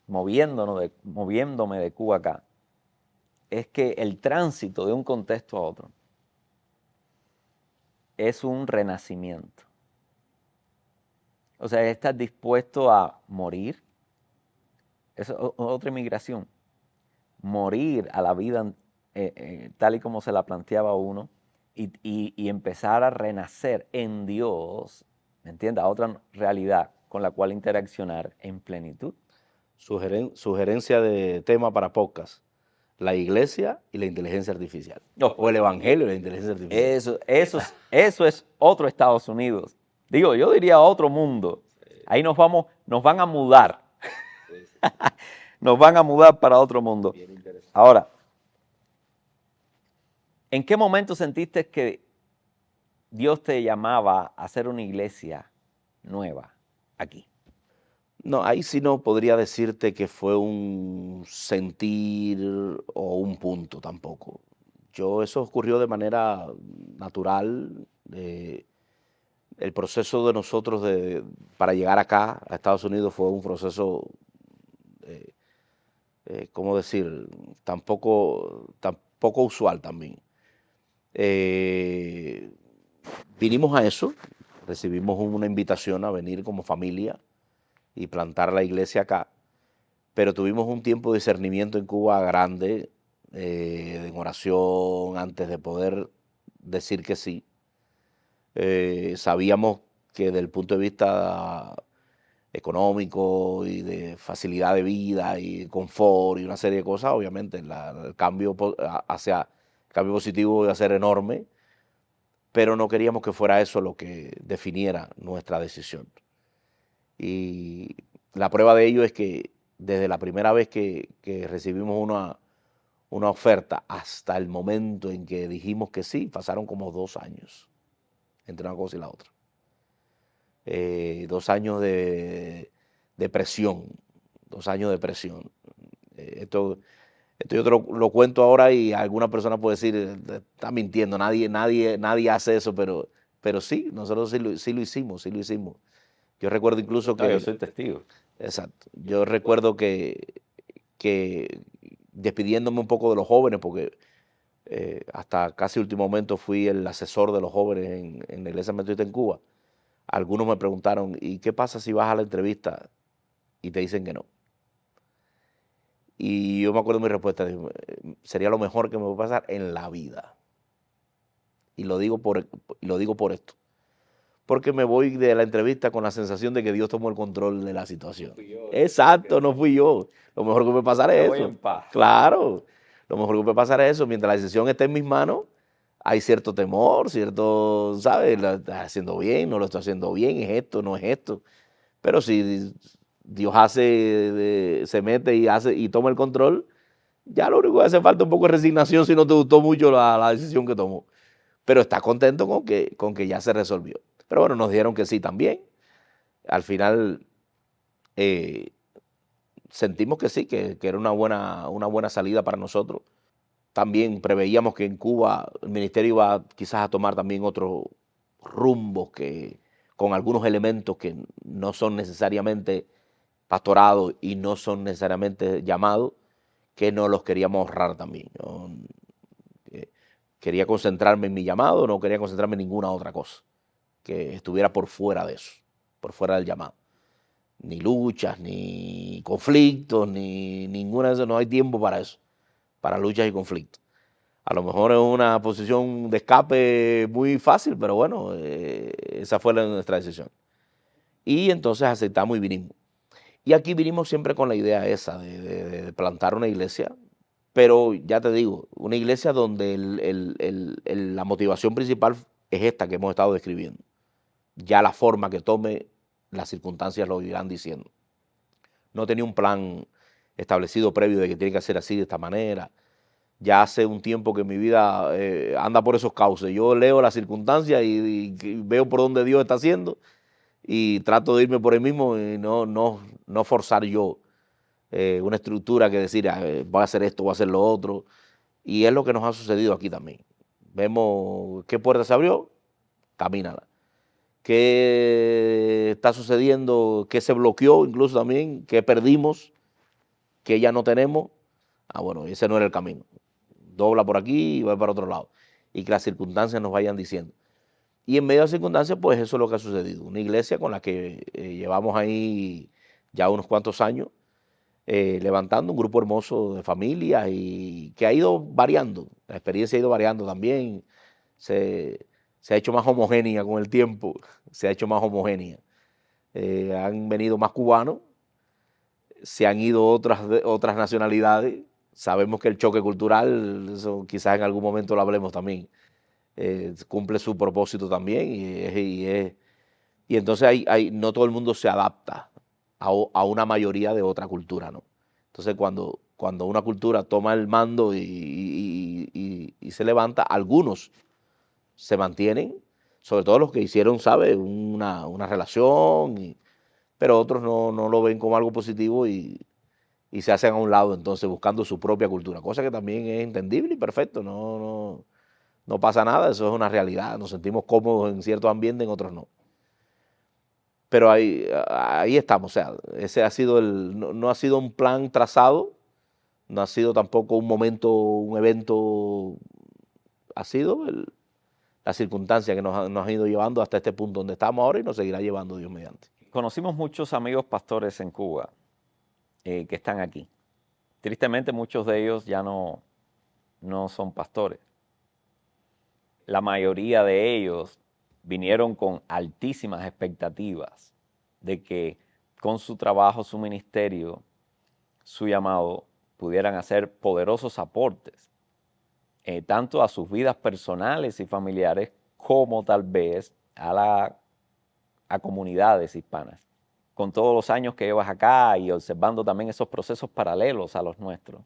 moviéndome de Cuba acá, es que el tránsito de un contexto a otro es un renacimiento. O sea, estás dispuesto a morir. Es otra inmigración. Morir a la vida tal y como se la planteaba uno y empezar a renacer en Dios, ¿me entiendes? A otra realidad con la cual interaccionar en plenitud. Sugerencia de tema para podcast. la iglesia y la inteligencia artificial. No. O el evangelio y la inteligencia artificial. Eso es otro Estados Unidos. Digo, yo diría otro mundo. Ahí nos van a mudar. Nos van a mudar para otro mundo. Ahora, ¿en qué momento sentiste que Dios te llamaba a hacer una iglesia nueva aquí? No, ahí sí no podría decirte que fue un sentir o un punto tampoco. Eso ocurrió de manera natural. El proceso de nosotros para llegar acá, a Estados Unidos, fue un proceso, ¿cómo decir? Tampoco usual también. Vinimos a eso, recibimos una invitación a venir como familia y plantar la iglesia acá, pero tuvimos un tiempo de discernimiento en Cuba grande, en oración, antes de poder decir que sí. Sabíamos que desde el punto de vista económico y de facilidad de vida y confort y una serie de cosas, obviamente el cambio positivo iba a ser enorme, pero no queríamos que fuera eso lo que definiera nuestra decisión. Y la prueba de ello es que desde la primera vez que recibimos una oferta hasta el momento en que dijimos que sí, pasaron como 2 años entre una cosa y la otra. 2 años de presión, 2 años de presión. Esto yo te lo cuento ahora y alguna persona puede decir, está mintiendo, nadie hace eso, pero sí, nosotros sí lo hicimos. Yo recuerdo incluso que... Yo soy testigo. Exacto. Yo recuerdo que despidiéndome un poco de los jóvenes, porque hasta casi último momento fui el asesor de los jóvenes en la Iglesia Metodista en Cuba. Algunos me preguntaron, ¿y qué pasa si vas a la entrevista y te dicen que no? Y yo me acuerdo de mi respuesta, sería lo mejor que me puede pasar en la vida. Y lo digo por esto. Porque me voy de la entrevista con la sensación de que Dios tomó el control de la situación. Exacto, no fui yo. Lo mejor que me pasará es eso. Claro, lo mejor que me pasará es eso. Mientras la decisión esté en mis manos, hay cierto temor, cierto, ¿sabes? ¿Lo estás haciendo bien? ¿No lo estoy haciendo bien? ¿Es esto? ¿No es esto? Pero si Dios se mete y toma el control, ya lo único que hace falta es un poco de resignación si no te gustó mucho la decisión que tomó. Pero está contento con que ya se resolvió. Pero bueno, nos dijeron que sí también. Al final sentimos que sí, que era una buena salida para nosotros. También preveíamos que en Cuba el ministerio iba quizás a tomar también otros rumbos con algunos elementos que no son necesariamente pastorados y no son necesariamente llamados, que no los queríamos ahorrar también. Yo quería concentrarme en mi llamado, no quería concentrarme en ninguna otra cosa que estuviera por fuera de eso, por fuera del llamado. Ni luchas, ni conflictos, ni ninguna de esas, no hay tiempo para eso, para luchas y conflictos. A lo mejor es una posición de escape muy fácil, pero bueno, esa fue nuestra decisión. Y entonces aceptamos y vinimos. Y aquí vinimos siempre con la idea esa de plantar una iglesia, pero ya te digo, una iglesia donde la motivación principal es esta que hemos estado describiendo. Ya la forma que tome, las circunstancias lo irán diciendo. No tenía un plan establecido previo de que tiene que ser así, de esta manera. Ya hace un tiempo que mi vida anda por esos cauces. Yo leo las circunstancias y veo por dónde Dios está haciendo y trato de irme por él mismo y no forzar yo una estructura que decir, voy a hacer esto, voy a hacer lo otro. Y es lo que nos ha sucedido aquí también. Vemos qué puerta se abrió, camínala. ¿Qué está sucediendo? ¿Qué se bloqueó incluso también? ¿Qué perdimos? ¿Qué ya no tenemos? Bueno, ese no era el camino. Dobla por aquí y va para otro lado. Y que las circunstancias nos vayan diciendo. Y en medio de las circunstancias, pues eso es lo que ha sucedido. Una iglesia con la que llevamos ahí ya unos cuantos años, levantando un grupo hermoso de familias y que ha ido variando. La experiencia ha ido variando también. Se ha hecho más homogénea con el tiempo, se ha hecho más homogénea. Han venido más cubanos, se han ido otras nacionalidades, sabemos que el choque cultural, eso quizás en algún momento lo hablemos también, cumple su propósito también y entonces no todo el mundo se adapta a una mayoría de otra cultura, ¿no? Entonces cuando una cultura toma el mando y se levanta, algunos se mantienen, sobre todo los que hicieron, ¿sabe? Una relación, pero otros no lo ven como algo positivo y se hacen a un lado entonces buscando su propia cultura, cosa que también es entendible y perfecto, no pasa nada, eso es una realidad, nos sentimos cómodos en ciertos ambientes, en otros no. Pero ahí estamos, o sea, ese ha sido no ha sido un plan trazado, no ha sido tampoco un momento, un evento, ha sido la circunstancia que nos ha ido llevando hasta este punto donde estamos ahora y nos seguirá llevando Dios mediante. Conocimos muchos amigos pastores en Cuba que están aquí. Tristemente muchos de ellos ya no son pastores. La mayoría de ellos vinieron con altísimas expectativas de que con su trabajo, su ministerio, su llamado, pudieran hacer poderosos aportes, tanto a sus vidas personales y familiares, como tal vez a comunidades hispanas. Con todos los años que llevas acá y observando también esos procesos paralelos a los nuestros,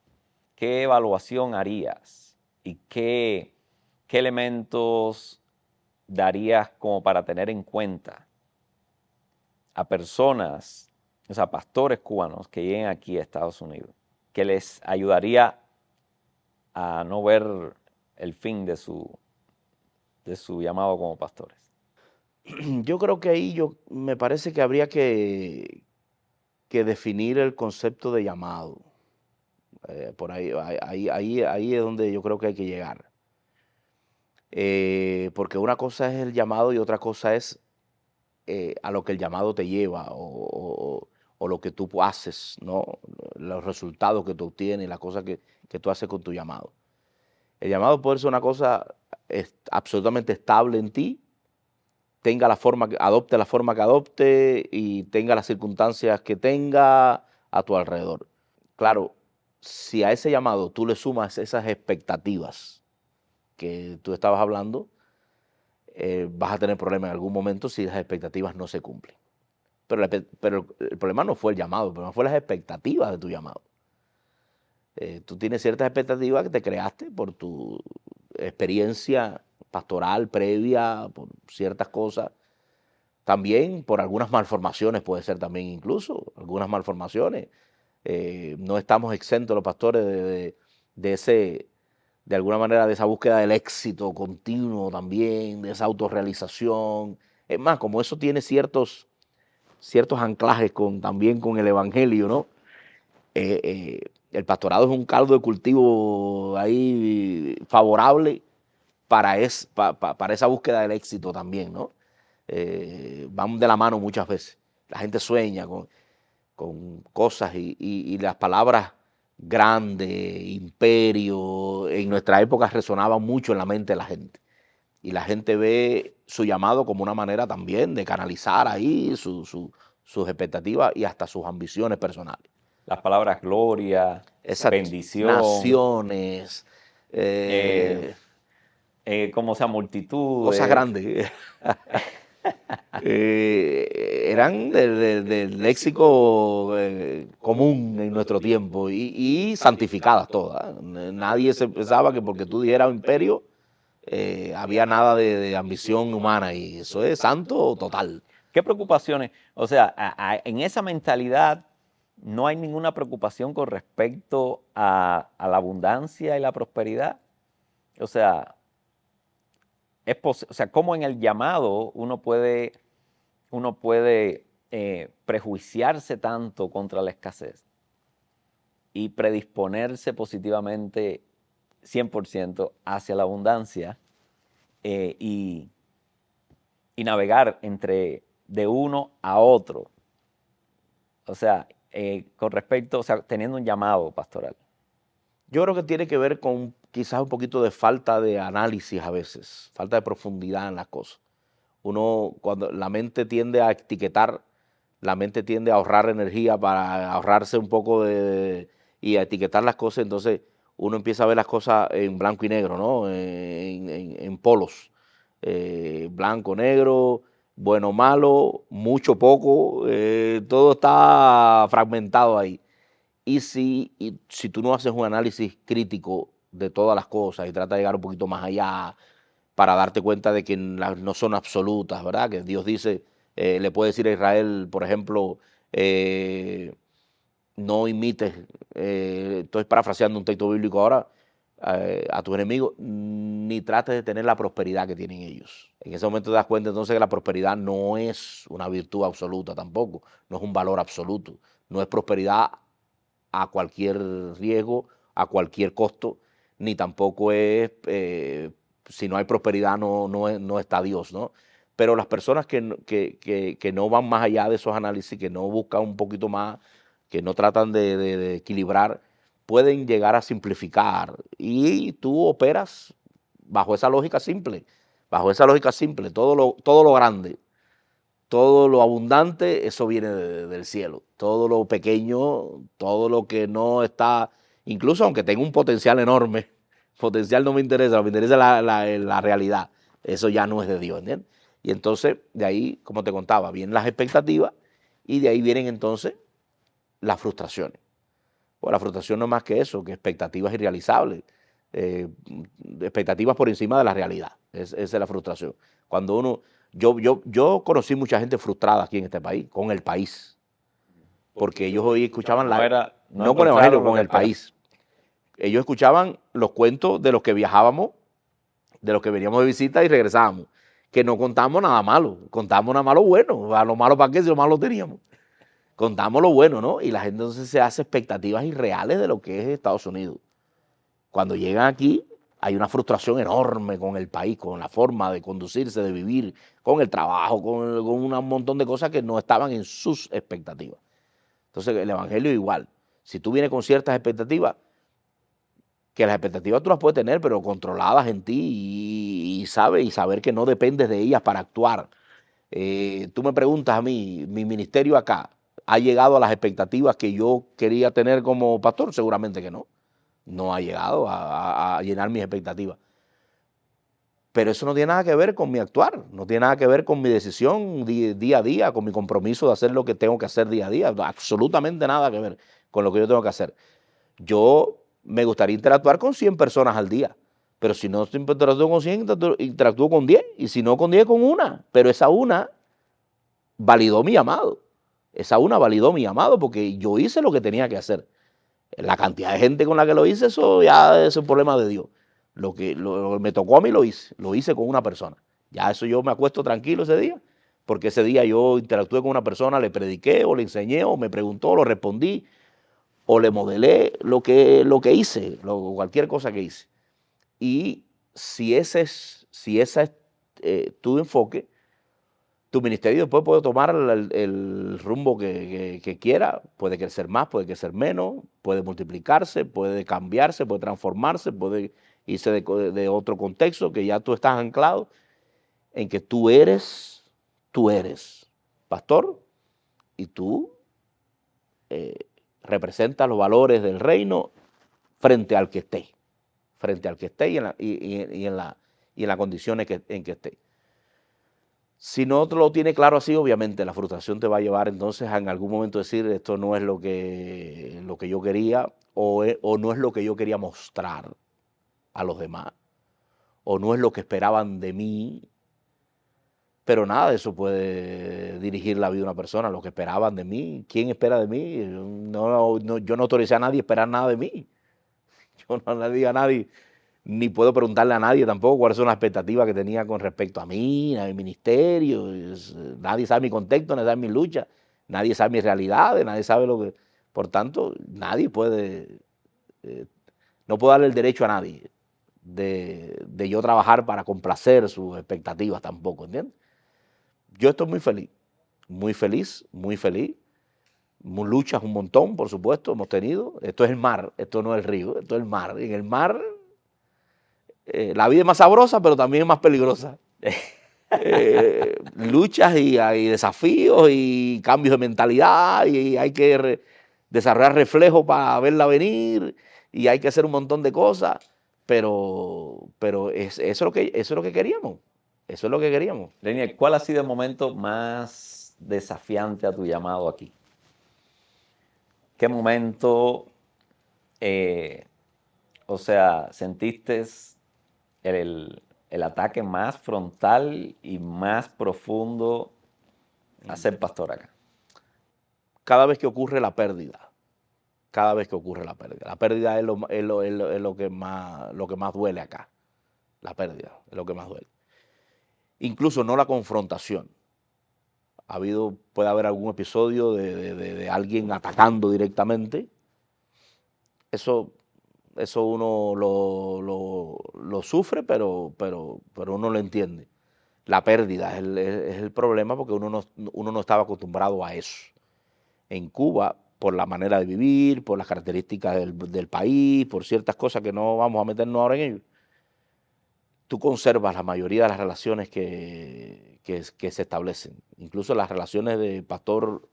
¿qué evaluación harías y qué elementos darías como para tener en cuenta a personas, o sea, pastores cubanos que lleguen aquí a Estados Unidos, que les ayudaría a no ver el fin de su llamado como pastores? Yo creo que ahí me parece que habría que definir el concepto de llamado. Por ahí es donde yo creo que hay que llegar. Porque una cosa es el llamado y otra cosa es a lo que el llamado te lleva o lo que tú haces, ¿no? Los resultados que tú obtienes, las cosas que tú haces con tu llamado. El llamado puede ser una cosa absolutamente estable en ti, adopte la forma que adopte y tenga las circunstancias que tenga a tu alrededor. Claro, si a ese llamado tú le sumas esas expectativas que tú estabas hablando, vas a tener problemas en algún momento si las expectativas no se cumplen. Pero el problema no fue el llamado, el problema fue las expectativas de tu llamado. Tú tienes ciertas expectativas que te creaste por tu experiencia pastoral previa, por ciertas cosas. También por algunas malformaciones, puede ser también incluso, algunas malformaciones. No estamos exentos los pastores de alguna manera, de esa búsqueda del éxito continuo también, de esa autorrealización. Es más, como eso tiene ciertos anclajes también con el evangelio, ¿no? El pastorado es un caldo de cultivo ahí favorable para esa búsqueda del éxito también, ¿no? Van de la mano muchas veces. La gente sueña con cosas y las palabras grande, imperio, en nuestra época resonaban mucho en la mente de la gente. Y la gente ve su llamado como una manera también de canalizar ahí sus expectativas y hasta sus ambiciones personales. Las palabras gloria, Exacto. bendición, Naciones, como sea, multitudes. cosas grandes. Eran del léxico común en nuestro tiempo y santificadas todas. Nadie se pensaba que porque tú dijeras imperio había nada de ambición humana y eso es santo total. ¿Qué preocupaciones? O sea, en esa mentalidad no hay ninguna preocupación con respecto a la abundancia y la prosperidad. O sea, cómo en el llamado uno puede prejuiciarse tanto contra la escasez y predisponerse positivamente 100% hacia la abundancia y navegar de uno a otro. O sea, con respecto, o sea, teniendo un llamado pastoral. Yo creo que tiene que ver con quizás un poquito de falta de análisis a veces, falta de profundidad en las cosas. Cuando la mente tiende a etiquetar, la mente tiende a ahorrar energía para ahorrarse un poco y a etiquetar las cosas, entonces uno empieza a ver las cosas en blanco y negro, ¿no? En polos, blanco, negro, bueno, malo, mucho, poco, todo está fragmentado ahí. Y si tú no haces un análisis crítico de todas las cosas y tratas de llegar un poquito más allá para darte cuenta de que no son absolutas, ¿verdad? Que Dios dice, le puede decir a Israel, por ejemplo, no imites, estoy parafraseando un texto bíblico ahora, a tus enemigos, ni trates de tener la prosperidad que tienen ellos. En ese momento te das cuenta entonces que la prosperidad no es una virtud absoluta tampoco, no es un valor absoluto, no es prosperidad a cualquier riesgo, a cualquier costo, ni tampoco es, si no hay prosperidad no está Dios, ¿no? Pero las personas que no van más allá de esos análisis, que no buscan un poquito más, que no tratan de equilibrar, pueden llegar a simplificar y tú operas bajo esa lógica simple, todo lo grande, todo lo abundante, eso viene del cielo. Todo lo pequeño, todo lo que no está, incluso aunque tenga un potencial enorme, potencial no me interesa, me interesa la realidad. Eso ya no es de Dios, ¿entiendes? Y entonces, de ahí, como te contaba, vienen las expectativas y de ahí vienen entonces las frustraciones. Pues la frustración no es más que eso, que expectativas irrealizables, expectativas por encima de la realidad. Esa es la frustración. Cuando uno, yo conocí mucha gente frustrada aquí en este país, con el país, porque ellos hoy escuchaban no con el evangelio, con el país. Ellos escuchaban los cuentos de los que viajábamos, de los que veníamos de visita y regresábamos, que no contamos nada malo, contamos nada malo bueno, a lo malo para qué si lo malo lo teníamos. Contamos lo bueno, ¿no? Y la gente entonces se hace expectativas irreales de lo que es Estados Unidos. Cuando llegan aquí hay una frustración enorme con el país, con la forma de conducirse, de vivir, con el trabajo, con un montón de cosas que no estaban en sus expectativas. Entonces el evangelio igual. Si tú vienes con ciertas expectativas, que las expectativas tú las puedes tener, pero controladas en ti y saber que no dependes de ellas para actuar. Tú me preguntas a mí, mi ministerio acá, ¿ha llegado a las expectativas que yo quería tener como pastor? Seguramente que no. No ha llegado a llenar mis expectativas. Pero eso no tiene nada que ver con mi actuar, no tiene nada que ver con mi decisión día a día, con mi compromiso de hacer lo que tengo que hacer día a día. Absolutamente nada que ver con lo que yo tengo que hacer. Yo me gustaría interactuar con 100 personas al día, pero si no interactúo con 100, interactúo con 10, y si no con 10, con una. Pero esa una validó mi llamado. Esa una validó mi llamado porque yo hice lo que tenía que hacer. La cantidad de gente con la que lo hice, eso ya es un problema de Dios. Lo que me tocó a mí lo hice con una persona. Ya eso yo me acuesto tranquilo ese día, porque ese día yo interactué con una persona, le prediqué o le enseñé o me preguntó, lo respondí o le modelé lo que hice, cualquier cosa que hice. Y si ese es tu enfoque, tu ministerio después puede tomar el rumbo que quiera, puede crecer más, puede crecer menos, puede multiplicarse, puede cambiarse, puede transformarse, puede irse de otro contexto, que ya tú estás anclado en que tú eres pastor y tú representas los valores del reino frente al que esté y en las condiciones en que esté. Si no lo tiene claro así, obviamente la frustración te va a llevar entonces a en algún momento decir esto no es lo que yo quería o no es lo que yo quería mostrar a los demás o no es lo que esperaban de mí. Pero nada de eso puede dirigir la vida de una persona, lo que esperaban de mí. ¿Quién espera de mí? Yo no autoricé a nadie a esperar nada de mí. Yo no le digo a nadie, ni puedo preguntarle a nadie tampoco cuáles son las expectativas que tenía con respecto a mí, a mi ministerio. Nadie sabe mi contexto, nadie sabe mi lucha, nadie sabe mis realidades, nadie sabe lo que... Por tanto, nadie puede, no puedo darle el derecho a nadie de yo trabajar para complacer sus expectativas tampoco, ¿entiendes? Yo estoy muy feliz, muy feliz, muy feliz. Luchas un montón, por supuesto, hemos tenido. Esto es el mar, esto no es el río, esto es el mar. En el mar la vida es más sabrosa, pero también es más peligrosa. Luchas y desafíos y cambios de mentalidad y hay que desarrollar reflejos para verla venir y hay que hacer un montón de cosas, pero eso es lo que queríamos. Eso es lo que queríamos. Renier, ¿cuál ha sido el momento más desafiante a tu llamado aquí? ¿Qué momento, sentiste el ataque más frontal y más profundo a ser pastor acá? Cada vez que ocurre la pérdida, cada vez que ocurre la pérdida. La pérdida es lo que más duele acá. La pérdida es lo que más duele. Incluso no la confrontación. Puede haber algún episodio de alguien atacando directamente. Eso uno lo sufre, pero uno lo entiende. La pérdida es el problema porque uno no estaba acostumbrado a eso. En Cuba, por la manera de vivir, por las características del país, por ciertas cosas que no vamos a meternos ahora en ello, tú conservas la mayoría de las relaciones que se establecen. Incluso las relaciones de pastor,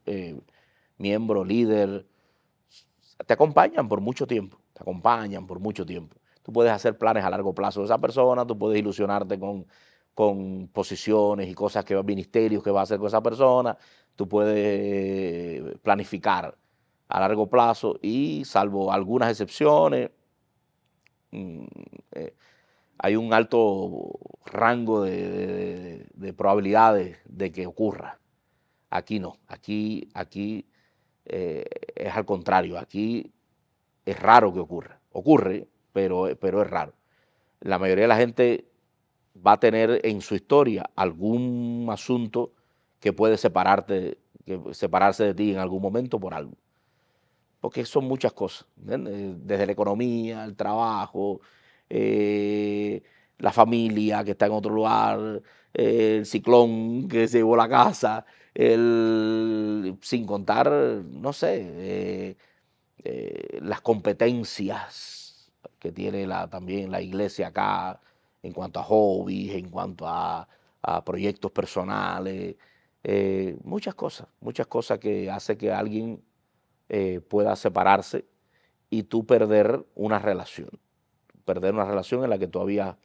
miembro, líder, te acompañan por mucho tiempo. Te acompañan por mucho tiempo. Tú puedes hacer planes a largo plazo de esa persona, tú puedes ilusionarte con posiciones y cosas ministerios que va a hacer con esa persona, tú puedes planificar a largo plazo y salvo algunas excepciones, hay un alto rango de probabilidades de que ocurra. Aquí no, aquí es al contrario, aquí es raro que ocurra. Ocurre, pero es raro. La mayoría de la gente va a tener en su historia algún asunto que puede separarse de ti en algún momento por algo. Porque son muchas cosas, ¿entiendes? Desde la economía, el trabajo, la familia que está en otro lugar, el ciclón que se llevó la casa, sin contar, no sé, las competencias que tiene también la iglesia acá en cuanto a hobbies, en cuanto a proyectos personales, muchas cosas que hace que alguien pueda separarse y tú perder una relación en la que tú habías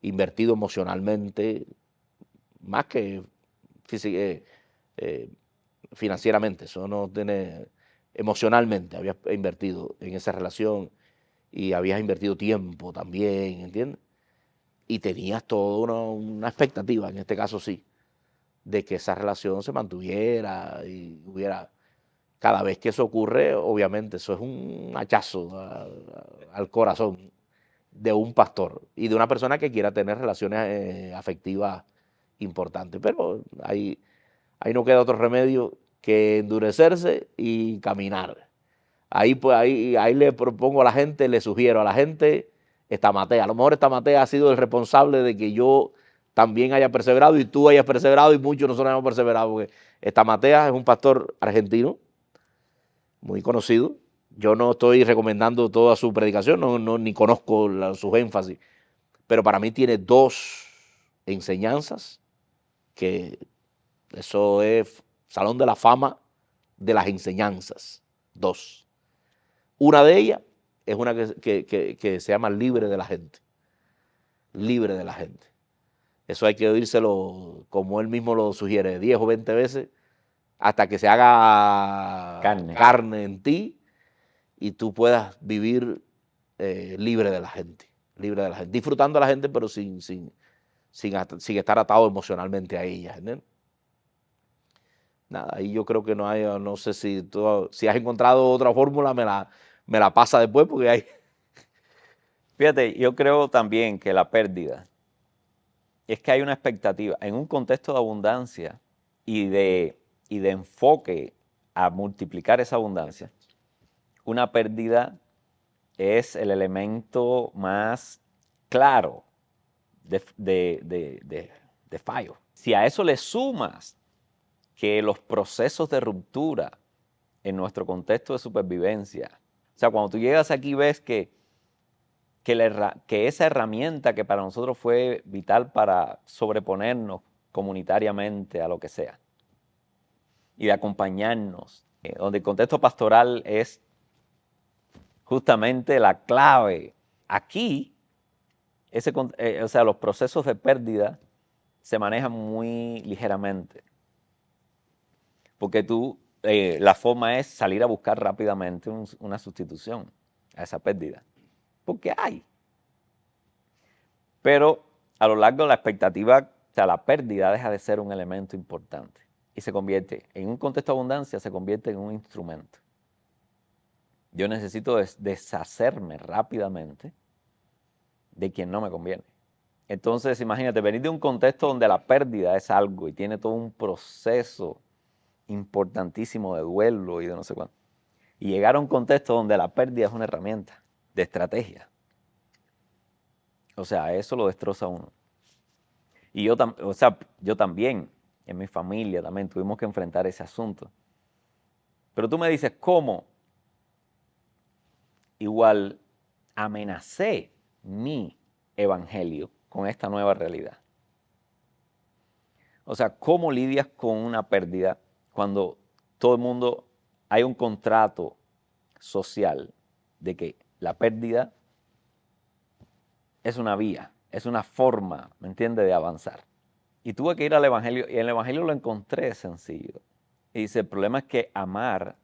invertido emocionalmente, más que financieramente, eso no tiene, emocionalmente habías invertido en esa relación y habías invertido tiempo también, ¿entiendes? Y tenías toda una expectativa, en este caso sí, de que esa relación se mantuviera y hubiera. Cada vez que eso ocurre, obviamente, eso es un hachazo al corazón de un pastor y de una persona que quiera tener relaciones afectivas importantes. Pero ahí no queda otro remedio que endurecerse y caminar. Pues, ahí le propongo a la gente, le sugiero a la gente, Estamatea. A lo mejor Estamatea ha sido el responsable de que yo también haya perseverado y tú hayas perseverado y muchos nosotros hemos perseverado. Porque Estamatea es un pastor argentino, muy conocido. Yo no estoy recomendando toda su predicación, ni conozco sus énfasis, pero para mí tiene dos enseñanzas que eso es Salón de la Fama de las enseñanzas. Dos. Una de ellas es una que se llama libre de la gente. Libre de la gente. Eso hay que oírselo como él mismo lo sugiere, 10 o 20 veces, hasta que se haga carne en ti y tú puedas vivir libre de la gente. Libre de la gente. Disfrutando a la gente, pero sin estar atado emocionalmente a ella. ¿Entiendes? Nada, ahí yo creo que no sé si has encontrado otra fórmula, me la pasa después porque hay. Fíjate, yo creo también que la pérdida es que hay una expectativa en un contexto de abundancia y de enfoque a multiplicar esa abundancia. Una pérdida es el elemento más claro de fallo. Si a eso le sumas que los procesos de ruptura en nuestro contexto de supervivencia, o sea, cuando tú llegas aquí ves que esa herramienta que para nosotros fue vital para sobreponernos comunitariamente a lo que sea y de acompañarnos donde el contexto pastoral es justamente la clave. Aquí, o sea, los procesos de pérdida se manejan muy ligeramente, porque la forma es salir a buscar rápidamente una sustitución a esa pérdida, porque hay. Pero a lo largo de la expectativa, o sea, la pérdida deja de ser un elemento importante y se convierte, en un contexto de abundancia, se convierte en un instrumento. Yo necesito deshacerme rápidamente de quien no me conviene. Entonces, imagínate, venir de un contexto donde la pérdida es algo y tiene todo un proceso importantísimo de duelo y de no sé cuánto, y llegar a un contexto donde la pérdida es una herramienta de estrategia. O sea, eso lo destroza a uno. Y yo también, en mi familia también tuvimos que enfrentar ese asunto. Pero tú me dices, ¿cómo? Igual amenacé mi evangelio con esta nueva realidad. O sea, ¿cómo lidias con una pérdida cuando todo el mundo, hay un contrato social de que la pérdida es una vía, es una forma, ¿me entiendes?, de avanzar. Y tuve que ir al evangelio, y en el evangelio lo encontré sencillo. Y dice, el problema es que amar,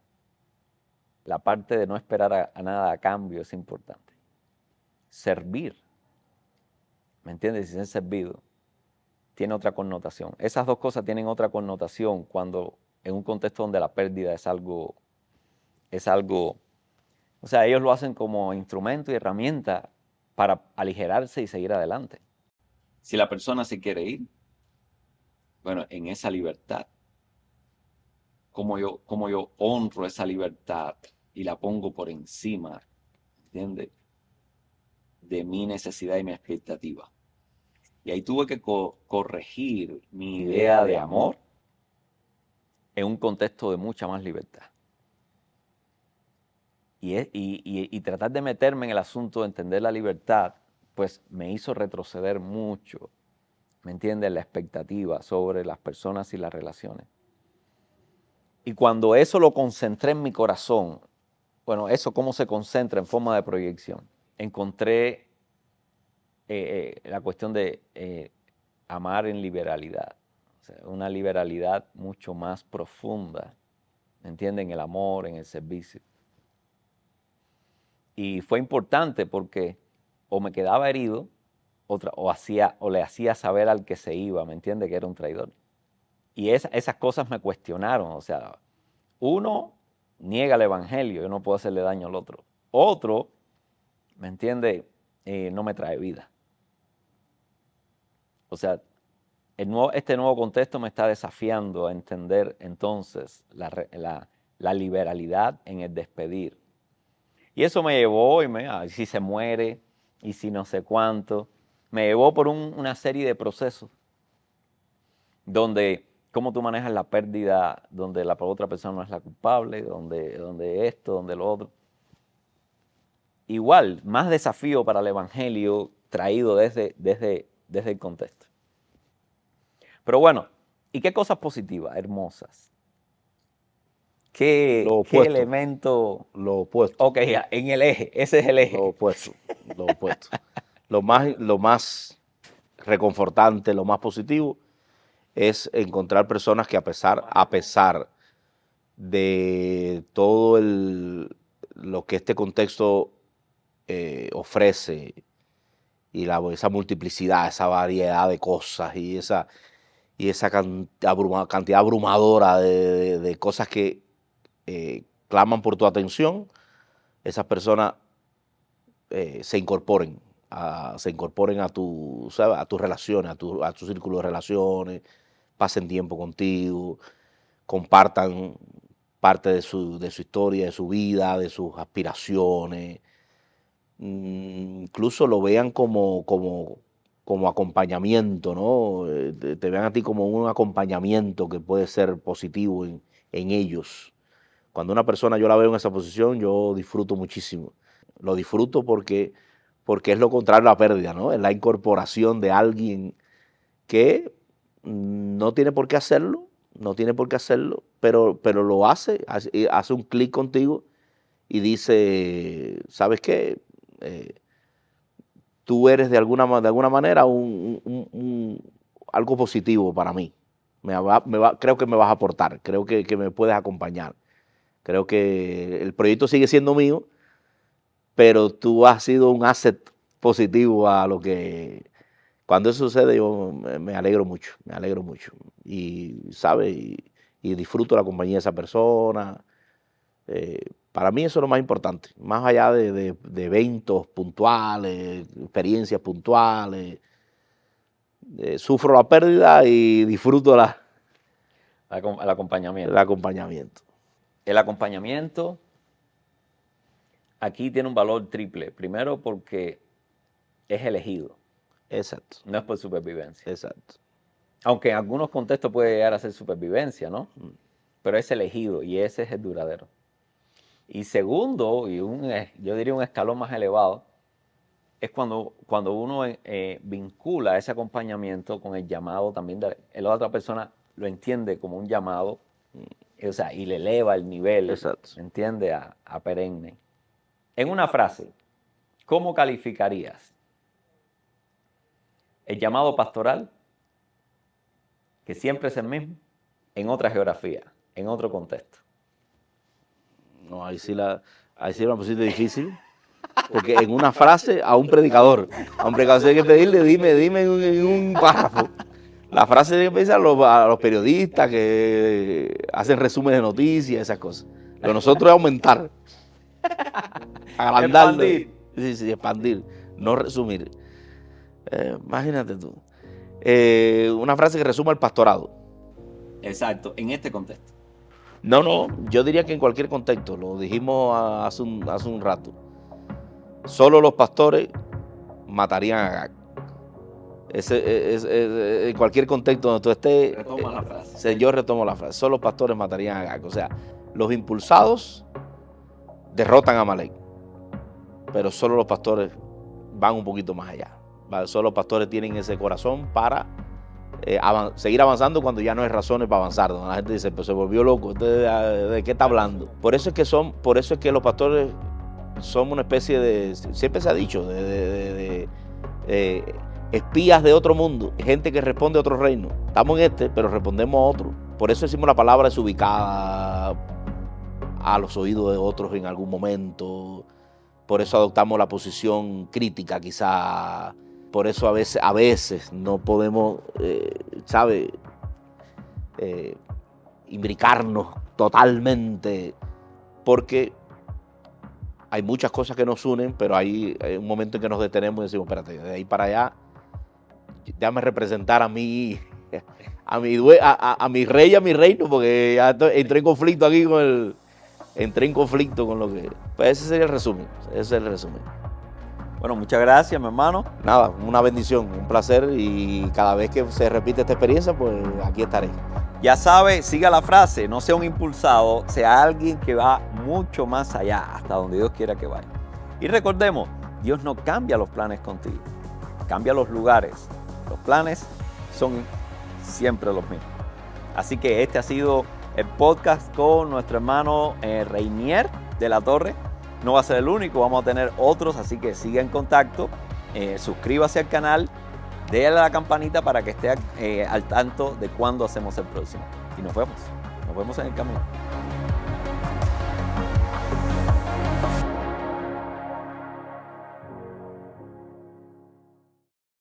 la parte de no esperar a nada a cambio es importante. Servir, ¿me entiendes? Y ser servido tiene otra connotación. Esas dos cosas tienen otra connotación cuando en un contexto donde la pérdida es algo, o sea, ellos lo hacen como instrumento y herramienta para aligerarse y seguir adelante. Si la persona se quiere ir, bueno, en esa libertad, como yo honro esa libertad y la pongo por encima, ¿entiendes?, de mi necesidad y mi expectativa. Y ahí tuve que corregir mi idea de amor en un contexto de mucha más libertad. Y tratar de meterme en el asunto de entender la libertad, pues me hizo retroceder mucho, ¿me entiendes?, la expectativa sobre las personas y las relaciones. Y cuando eso lo concentré en mi corazón, bueno, eso cómo se concentra en forma de proyección, encontré la cuestión de amar en liberalidad, o sea, una liberalidad mucho más profunda, ¿me entienden?, en el amor, en el servicio. Y fue importante porque o me quedaba herido o le hacía saber al que se iba, ¿me entiende?, que era un traidor. Y esas cosas me cuestionaron, o sea, uno niega el evangelio, yo no puedo hacerle daño al otro. Otro, ¿me entiende?, no me trae vida. O sea, este nuevo contexto me está desafiando a entender entonces la liberalidad en el despedir. Y eso me llevó, y si se muere, y si no sé cuánto, me llevó por una serie de procesos donde cómo tú manejas la pérdida, donde la otra persona no es la culpable, donde esto, donde lo otro. Igual, más desafío para el evangelio traído desde el contexto. Pero bueno, ¿y qué cosas positivas, hermosas? ¿Qué elemento? Lo opuesto. Ok, ya, en el eje, ese es el eje. Lo opuesto, lo opuesto. Lo más reconfortante, lo más positivo es encontrar personas que a pesar de todo lo que este contexto ofrece y esa multiplicidad, esa variedad de cosas y esa cantidad abrumadora de cosas que claman por tu atención, esas personas se incorporen a tus relaciones, a tu círculo de relaciones, pasen tiempo contigo, compartan parte de su historia, de su vida, de sus aspiraciones, incluso lo vean como acompañamiento, ¿no? Te vean a ti como un acompañamiento que puede ser positivo en ellos. Cuando una persona yo la veo en esa posición, yo disfruto muchísimo. Lo disfruto porque es lo contrario a la pérdida, ¿no? Es la incorporación de alguien que no tiene por qué hacerlo, no tiene por qué hacerlo, pero lo hace un clic contigo y dice, ¿sabes qué? Tú eres de alguna manera algo positivo para mí. Creo que me vas a aportar, creo que me puedes acompañar. Creo que el proyecto sigue siendo mío, pero tú has sido un asset positivo a lo que... Cuando eso sucede yo me alegro mucho. Y, ¿sabes? Y disfruto la compañía de esa persona. Para mí eso es lo más importante. Más allá de eventos puntuales, experiencias puntuales. Sufro la pérdida y disfruto el acompañamiento. El acompañamiento. El acompañamiento aquí tiene un valor triple. Primero porque es elegido. Exacto. No es por supervivencia. Exacto. Aunque en algunos contextos puede llegar a ser supervivencia, ¿no? Pero es elegido y ese es el duradero. Y segundo, y yo diría un escalón más elevado, es cuando uno vincula ese acompañamiento con el llamado también de la otra persona, lo entiende como un llamado, o sea, y le eleva el nivel, Exacto. ¿entiende? A perenne. En una frase, ¿cómo calificarías el llamado pastoral, que siempre es el mismo, en otra geografía, en otro contexto? No, ahí sí la pusiste difícil. Porque en una frase a un predicador hay que pedirle, dime en un párrafo. La frase tiene que pensar a los periodistas que hacen resúmenes de noticias, esas cosas. Lo de nosotros es aumentar, agrandarlo. Expandir. Sí, expandir, no resumir. Imagínate tú. Una frase que resuma el pastorado. Exacto, en este contexto. No, yo diría que en cualquier contexto, lo dijimos hace un rato. Solo los pastores matarían a Agag. En cualquier contexto donde tú estés, Retoma la frase. Yo retomo la frase. Solo los pastores matarían a Agag. O sea, los impulsados derrotan a Amalek, pero solo los pastores van un poquito más allá. Solo los pastores tienen ese corazón para seguir avanzando cuando ya no hay razones para avanzar. Donde la gente dice, pues se volvió loco, ¿de qué está hablando? Por eso es que los pastores somos una especie de, siempre se ha dicho, de espías de otro mundo, gente que responde a otro reino. Estamos en pero respondemos a otro. Por eso decimos la palabra desubicada a los oídos de otros en algún momento. Por eso adoptamos la posición crítica quizá. Por eso a veces no podemos, imbricarnos totalmente, porque hay muchas cosas que nos unen, pero hay un momento en que nos detenemos y decimos, espérate, de ahí para allá, déjame representar a mi rey y a mi reino, porque ya entré en conflicto aquí con lo que... Pues ese sería el resumen, Bueno, muchas gracias, mi hermano. Nada, una bendición, un placer, y cada vez que se repite esta experiencia, pues aquí estaré. Ya sabe, siga la frase, no sea un impulsado, sea alguien que va mucho más allá, hasta donde Dios quiera que vaya. Y recordemos, Dios no cambia los planes contigo, cambia los lugares. Los planes son siempre los mismos. Así que este ha sido el podcast con nuestro hermano Reinier de la Torre. No va a ser el único, vamos a tener otros, así que siga en contacto, suscríbase al canal, déle a la campanita para que esté al tanto de cuándo hacemos el próximo. Y nos vemos en el camino.